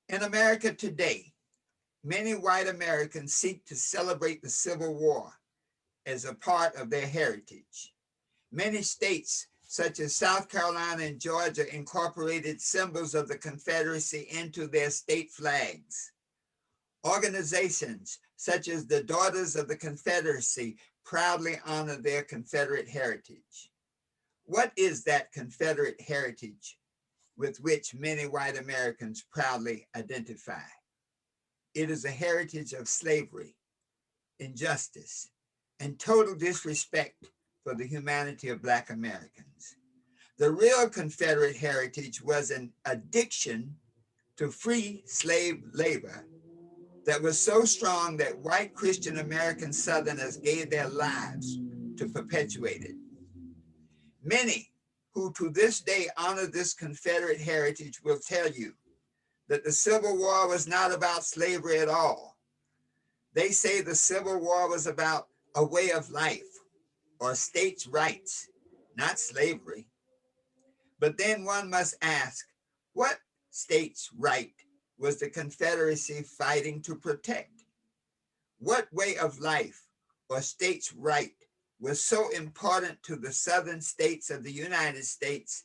In America today, many white Americans seek to celebrate the Civil War as a part of their heritage. Many states, such as South Carolina and Georgia, incorporated symbols of the Confederacy into their state flags. Organizations such as the Daughters of the Confederacy proudly honor their Confederate heritage. What is that Confederate heritage with which many white Americans proudly identify? It is a heritage of slavery, injustice, and total disrespect for the humanity of Black Americans. The real Confederate heritage was an addiction to free slave labor that was so strong that white Christian American Southerners gave their lives to perpetuate it. Many who to this day honor this Confederate heritage will tell you that the Civil War was not about slavery at all. They say the Civil War was about a way of life or states' rights, not slavery. But then one must ask, what states' right was the Confederacy fighting to protect? What way of life or states' right was so important to the southern states of the United States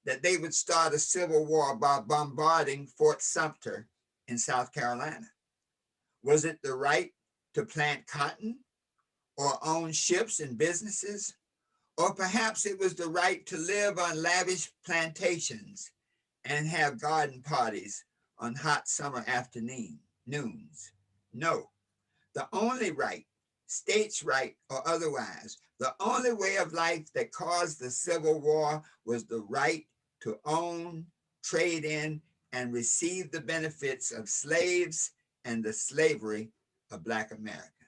that they would start a civil war by bombarding Fort Sumter in South Carolina? Was it the right to plant cotton or own ships and businesses? Or perhaps it was the right to live on lavish plantations and have garden parties on hot summer afternoons? No, the only right, states' right or otherwise, the only way of life that caused the Civil War was the right to own, trade in, and receive the benefits of slaves and the slavery of Black America.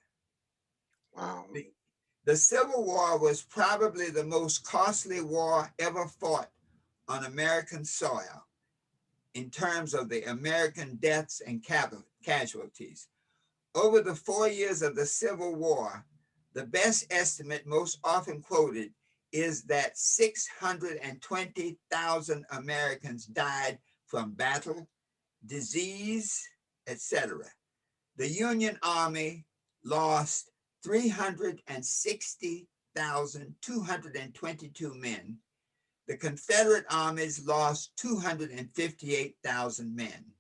Wow. The Civil War was probably the most costly war ever fought on American soil in terms of the American deaths and casualties. Over the 4 years of the Civil War, the best estimate most often quoted is that 620,000 Americans died from battle, disease, etc. The Union Army lost 360,222 men. The Confederate armies lost 258,000 men.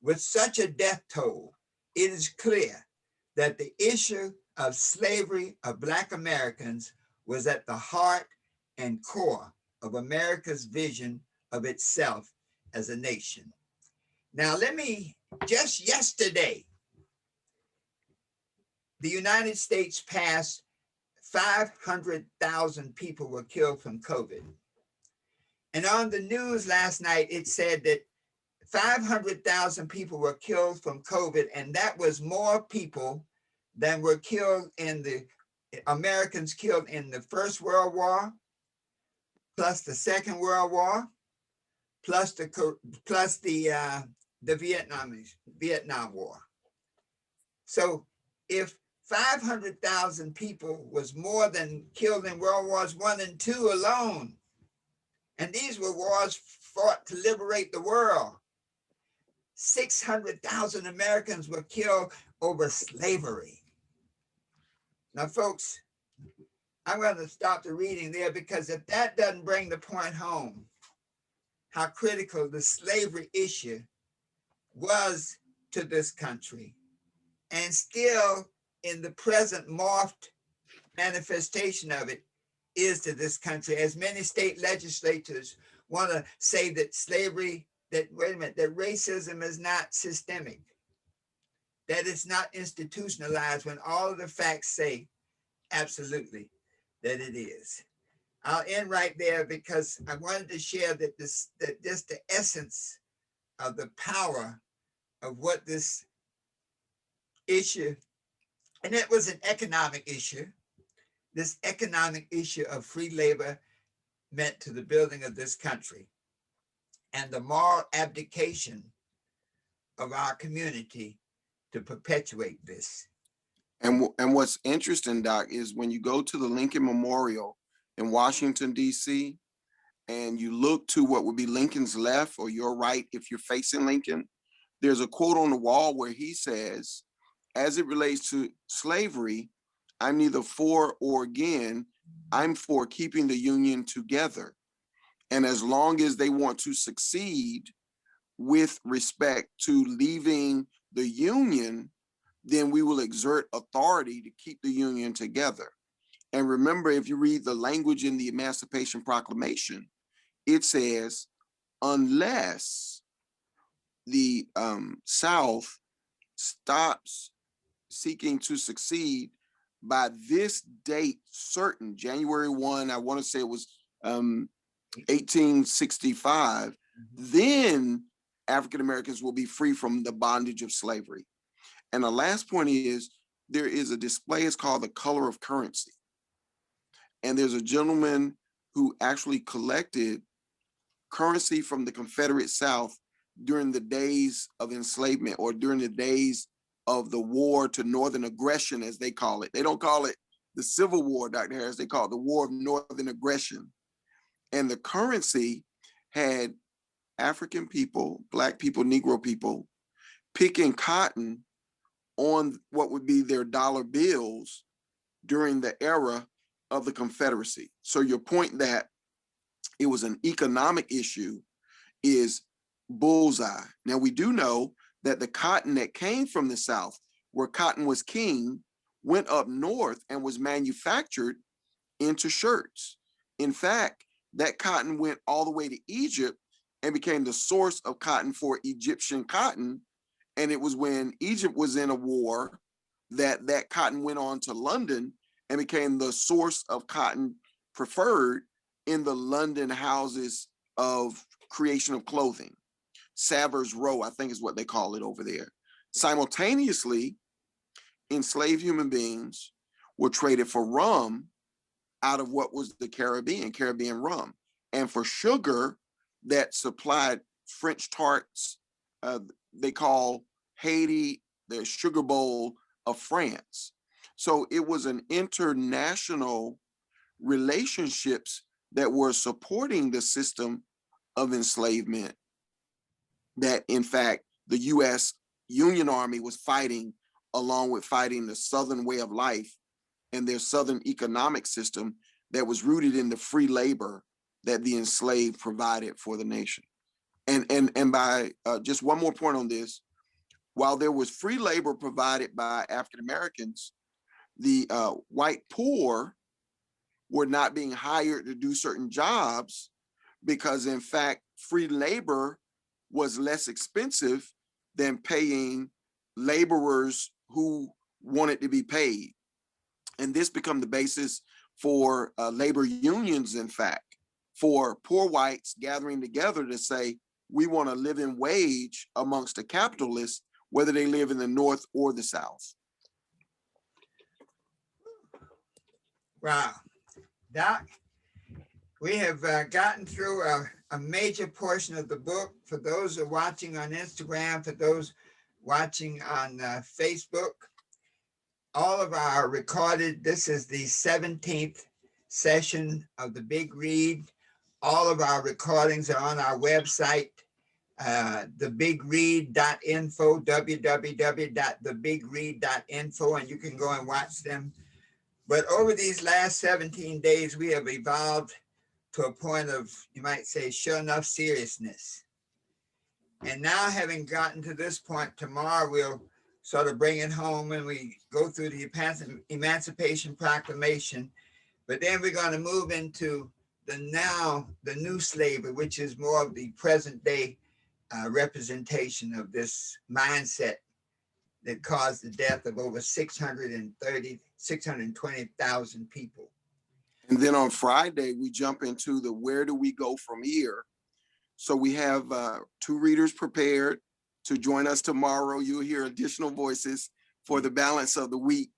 With such a death toll, it is clear that the issue of slavery of Black Americans was at the heart and core of America's vision of itself as a nation. Now, just yesterday, the United States passed 500,000 people were killed from COVID. And on the news last night, it said that 500,000 people were killed from COVID, and that was more people than were killed Americans killed in the First World War, plus the Second World War, plus the Vietnam War. So if 500,000 people was more than killed in World Wars I and II alone, and these were wars fought to liberate the world, 600,000 Americans were killed over slavery. Now, folks, I'm going to stop the reading there, because if that doesn't bring the point home, how critical the slavery issue was to this country, and still in the present morphed manifestation of it is to this country, as many state legislatures want to say that slavery, that racism is not systemic, that it's not institutionalized, when all of the facts say absolutely that it is. I'll end right there, because I wanted to share that just the essence of the power of what this issue, and it was an economic issue, this economic issue of free labor meant to the building of this country, and the moral abdication of our community to perpetuate this. And what's interesting, Doc, is when you go to the Lincoln Memorial in Washington, D.C., and you look to what would be Lincoln's left or your right if you're facing Lincoln, there's a quote on the wall where he says, as it relates to slavery, I'm neither for or against, I'm for keeping the Union together. And as long as they want to succeed with respect to leaving the Union, then we will exert authority to keep the Union together. And remember, if you read the language in the Emancipation Proclamation, it says, unless the South stops seeking to succeed by this date certain, January 1, I want to say it was 1865, then African Americans will be free from the bondage of slavery. And the last point is, there is a display, it's called The Color of Currency. And there's a gentleman who actually collected currency from the Confederate South during the days of enslavement, or during the days of the war to Northern aggression, as they call it. They don't call it the Civil War, Dr. Harris, they call it the War of Northern Aggression. And the currency had African people, Black people, Negro people, picking cotton on what would be their dollar bills during the era of the Confederacy. So your point that it was an economic issue is bullseye. Now, we do know that the cotton that came from the South, where cotton was king, went up north and was manufactured into shirts. In fact, that cotton went all the way to Egypt and became the source of cotton for Egyptian cotton. And it was when Egypt was in a war that that cotton went on to London and became the source of cotton preferred in the London houses of creation of clothing. Savers Row, I think is what they call it over there. Simultaneously, enslaved human beings were traded for rum out of what was the Caribbean rum, and for sugar that supplied French tarts. They call Haiti the sugar bowl of France. So it was an international relationships that were supporting the system of enslavement that, in fact, the U.S. Union Army was fighting, along with fighting the Southern way of life and their Southern economic system that was rooted in the free labor that the enslaved provided for the nation. And by just one more point on this, while there was free labor provided by African Americans, the white poor were not being hired to do certain jobs because, in fact, free labor was less expensive than paying laborers who wanted to be paid. And this became the basis for labor unions, in fact, for poor whites gathering together to say, we want a living wage amongst the capitalists, whether they live in the North or the South. Wow. Doc, We have gotten through a major portion of the book. For those who are watching on Instagram, for those watching on Facebook, all of our recorded, this is the 17th session of the Big Read. All of our recordings are on our website, thebigread.info, www.thebigread.info, and you can go and watch them. But over these last 17 days, we have evolved to a point of, you might say, sure enough seriousness. And now, having gotten to this point, tomorrow we'll sort of bring it home and we go through the Emancipation Proclamation. But then we're going to move into the new slavery, which is more of the present day representation of this mindset that caused the death of over 620,000 people. And then on Friday, we jump into the where do we go from here? So we have two readers prepared to join us tomorrow. You'll hear additional voices for the balance of the week.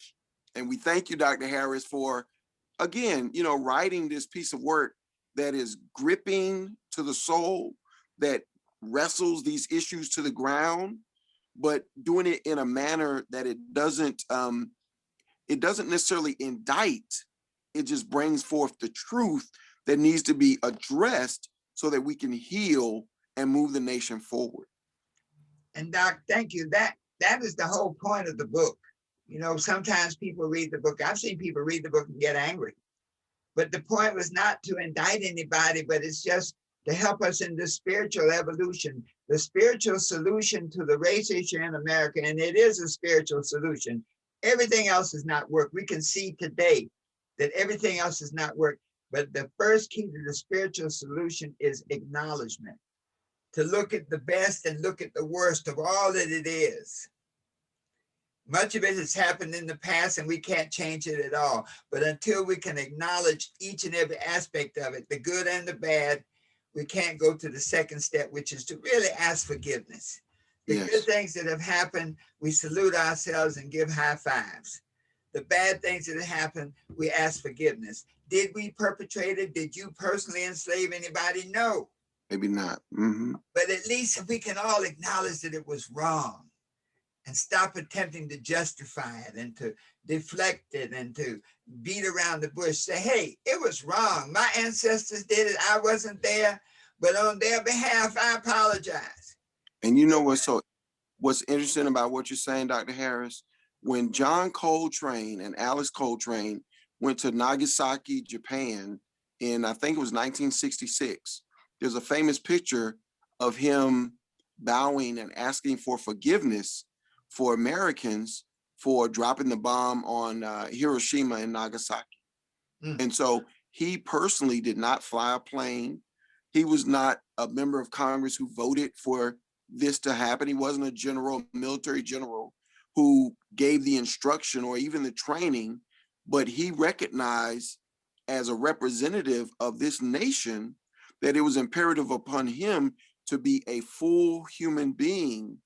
And we thank you, Dr. Harris, for, again, writing this piece of work that is gripping to the soul, that wrestles these issues to the ground, but doing it in a manner that it doesn't necessarily indict. It just brings forth the truth that needs to be addressed so that we can heal and move the nation forward. And Doc, thank you. That is the whole point of the book. Sometimes people read the book. I've seen people read the book and get angry. But the point was not to indict anybody, but it's just to help us in the spiritual evolution, the spiritual solution to the race issue in America. And it is a spiritual solution. Everything else has not worked. We can see today that everything else has not worked. But the first key to the spiritual solution is acknowledgement, to look at the best and look at the worst of all that it is. Much of it has happened in the past and we can't change it at all. But until we can acknowledge each and every aspect of it, the good and the bad, we can't go to the second step, which is to really ask forgiveness. The good things that have happened, we salute ourselves and give high fives. The bad things that have happened, we ask forgiveness. Did we perpetrate it? Did you personally enslave anybody? No. Maybe not. Mm-hmm. But at least if we can all acknowledge that it was wrong and stop attempting to justify it and to deflect it and to beat around the bush, say, hey, it was wrong. My ancestors did it. I wasn't there, but on their behalf, I apologize. And what's interesting about what you're saying, Dr. Harris, when John Coltrane and Alice Coltrane went to Nagasaki, Japan in, I think it was 1966, there's a famous picture of him bowing and asking for forgiveness for Americans for dropping the bomb on Hiroshima and Nagasaki. And so he personally did not fly a plane. He was not a member of Congress who voted for this to happen. He wasn't a general, military general who gave the instruction or even the training, but he recognized as a representative of this nation that it was imperative upon him to be a full human being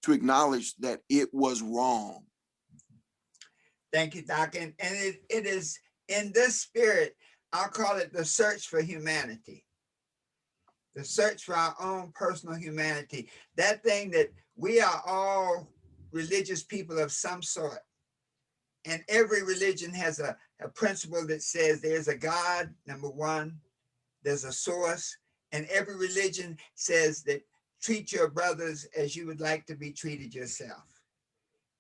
to acknowledge that it was wrong. Thank you, Doc. And it is in this spirit, I'll call it the search for humanity, the search for our own personal humanity, that thing that we are all religious people of some sort. And every religion has a principle that says there's a God, number one, there's a source, and every religion says that treat your brothers as you would like to be treated yourself.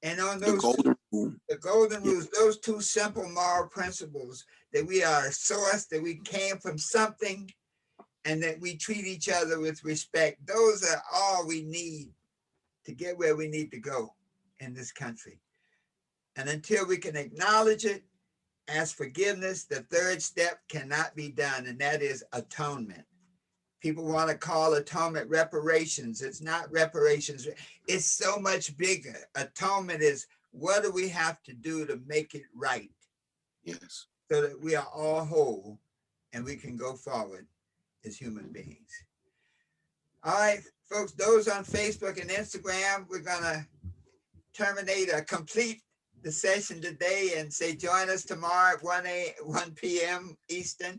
And on those the golden rules, those two simple moral principles, that we are a source, that we came from something, and that we treat each other with respect, those are all we need to get where we need to go in this country. And until we can acknowledge it, ask forgiveness, the third step cannot be done, and that is atonement. People want to call atonement reparations. It's not reparations. It's so much bigger. Atonement is, what do we have to do to make it right? Yes. So that we are all whole and we can go forward as human beings. All right, folks, those on Facebook and Instagram, we're going to complete the session today and say join us tomorrow at 1 p.m. Eastern.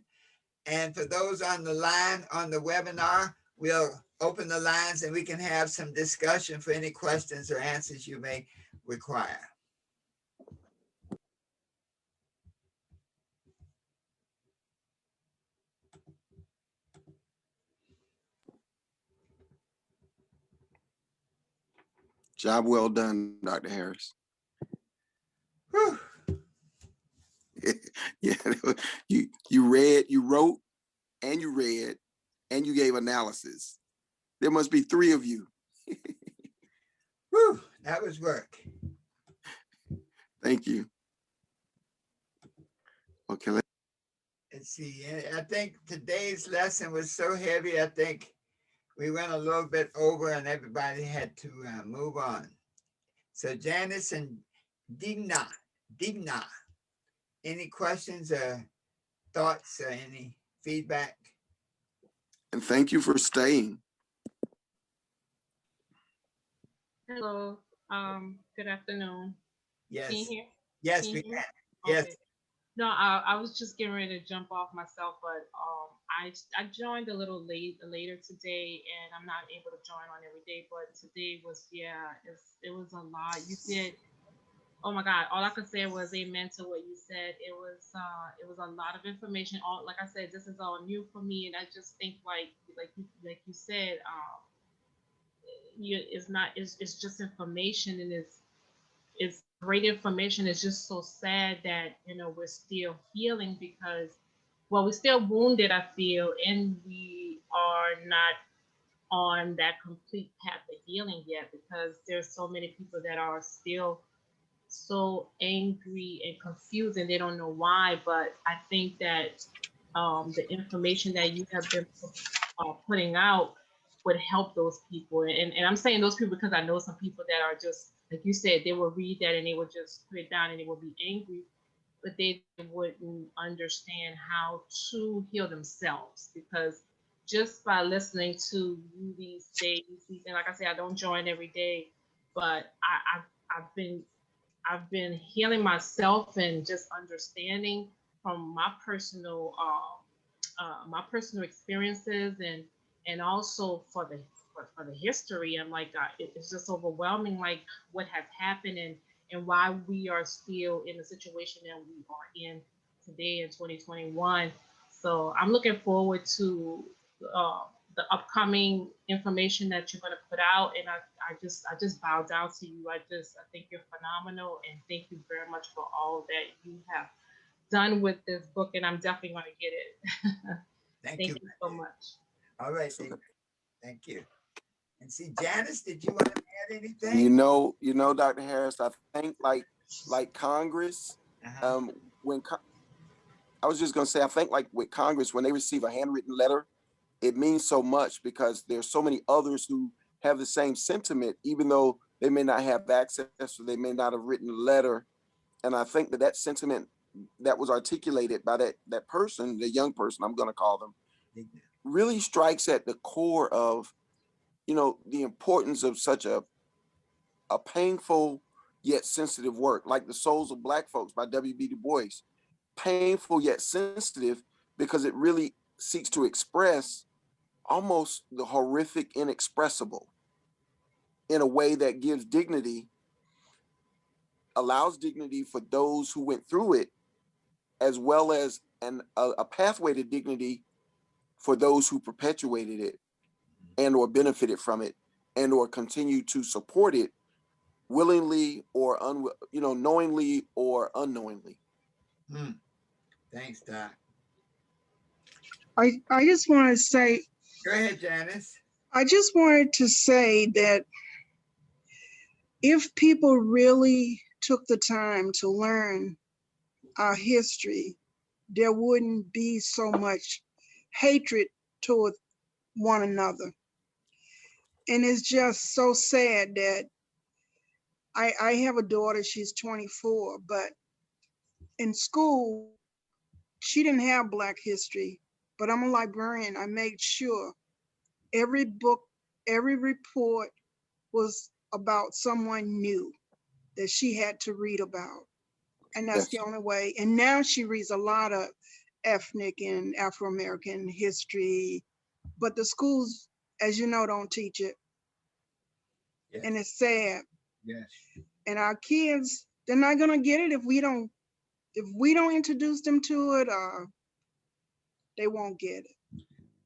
And for those on the line, on the webinar, we'll open the lines and we can have some discussion for any questions or answers you may require. Job well done, Dr. Harris. Whew. Yeah, you read, you wrote, and you read, and you gave analysis. There must be 3 of you. Whew, that was work. Thank you. Okay. Let's see. I think today's lesson was so heavy. I think we went a little bit over and everybody had to move on. So Janice and Digna, any questions or thoughts or any feedback? And thank you for staying. Hello. Good afternoon. Yes. Can you hear? Yes, Can we you hear? can. Yes. Okay. No, I was just getting ready to jump off myself, but I joined a little later today, and I'm not able to join on every day. But today was it was a lot. You said, oh my God, all I could say was amen to what you said. It was a lot of information. All like I said, this is all new for me, and I just think like you said, it's not it's just information, and it's great information. It's just so sad that we're still healing because we're still wounded, I feel, and we are not on that complete path of healing yet because there's so many people that are still so angry and confused and they don't know why. But I think that the information that you have been putting out would help those people. And I'm saying those people because I know some people that are just, like you said, they will read that and they will just put it down and they will be angry, but they wouldn't understand how to heal themselves because just by listening to you these days, and like I said, I don't join every day, but I've been healing myself and just understanding from my personal experiences and also for the history. I'm like it's just overwhelming, like what has happened and why we are still in the situation that we are in today in 2021. So I'm looking forward to uh, the upcoming information that you're going to put out, and I just bow down to you. I think you're phenomenal, and thank you very much for all that you have done with this book, and I'm definitely going to get it. Thank Thank you. you so much. All right. Thank you. And see, Janice, did you want to add anything? You know, Dr. Harris, I think like Congress, when I was just going to say, I think like with Congress, when they receive a handwritten letter, it means so much because there's so many others who have the same sentiment, even though they may not have access or they may not have written a letter. And I think that sentiment that was articulated by that person, the young person, I'm going to call them, really strikes at the core of, the importance of such a painful yet sensitive work, like The Souls of Black Folks by W.B. Du Bois. Painful yet sensitive because it really seeks to express almost the horrific inexpressible in a way that gives dignity, allows dignity for those who went through it, as well as a pathway to dignity for those who perpetuated it and or benefited from it and or continue to support it willingly or knowingly or unknowingly. Thanks, Doc. I just want to say, Go ahead, Janice. I just wanted to say that if people really took the time to learn our history, there wouldn't be so much hatred toward one another. And it's just so sad that I have a daughter, she's 24, but in school, she didn't have Black history, but I'm a librarian. I made sure every book, every report was about someone new that she had to read about. And that's Yes. the only way. And now she reads a lot of ethnic and Afro-American history, but the schools, as you know, don't teach it. Yes. And it's sad. Yes. And our kids, they're not gonna get it if we don't introduce them to it, they won't get it.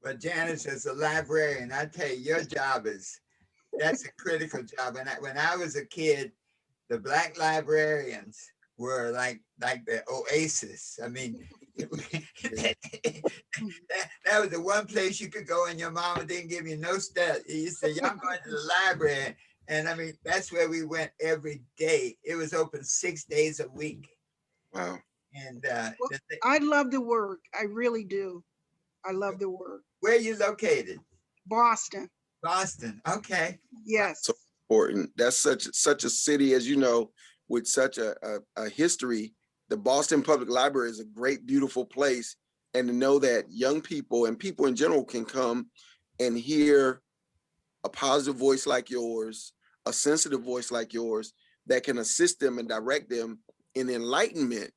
But Janice, as a librarian, I tell you, your job that's a critical job. And when I was a kid, the Black librarians were like the oasis. I mean, that was the one place you could go and your mama didn't give you no stuff. You said, "Y'all going to the library." And I mean, that's where we went every day. It was open 6 days a week. Wow. And Well, I love the work. I really do. I love the work. where are you located? Boston. Boston. Okay. Yes. So important. That's such a city, as you know, with such a history. The Boston Public Library is a great, beautiful place. And to know that young people and people in general can come and hear a positive voice like yours, a sensitive voice like yours, that can assist them and direct them in enlightenment,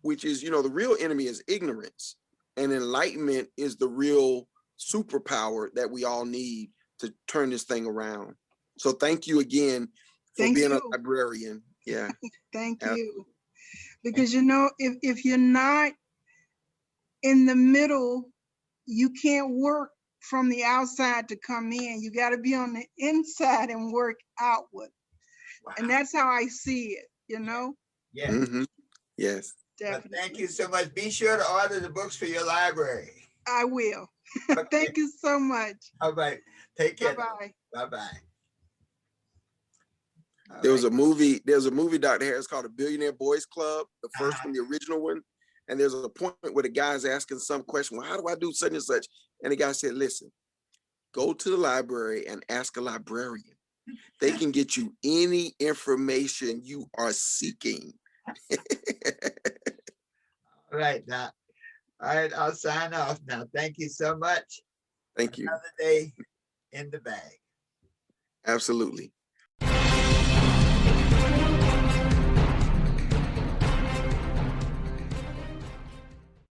which is, you know, the real enemy is ignorance. And enlightenment is the real superpower that we all need to turn this thing around. So thank you again for being a librarian. Yeah. Thank you. Because, you know, if you're not in the middle, you can't work from the outside to come in. You got to be on the inside and work outward. Wow. And that's how I see it, you know? Yeah. Mm-hmm. Yes. Definitely. Well, thank you so much. Be sure to order the books for your library. I will. Okay. Thank you so much. All right. Take care. Bye-bye. Bye-bye. There's a movie, Dr. Harris, called A Billionaire Boys Club, the first one, the original one. And there's a point where the guy's asking some question, well, how do I do such and such? And the guy said, listen, go to the library and ask a librarian. They can get you any information you are seeking. All right, Doc. All right, I'll sign off now. Thank you so much. Thank you. Another day in the bag. Absolutely.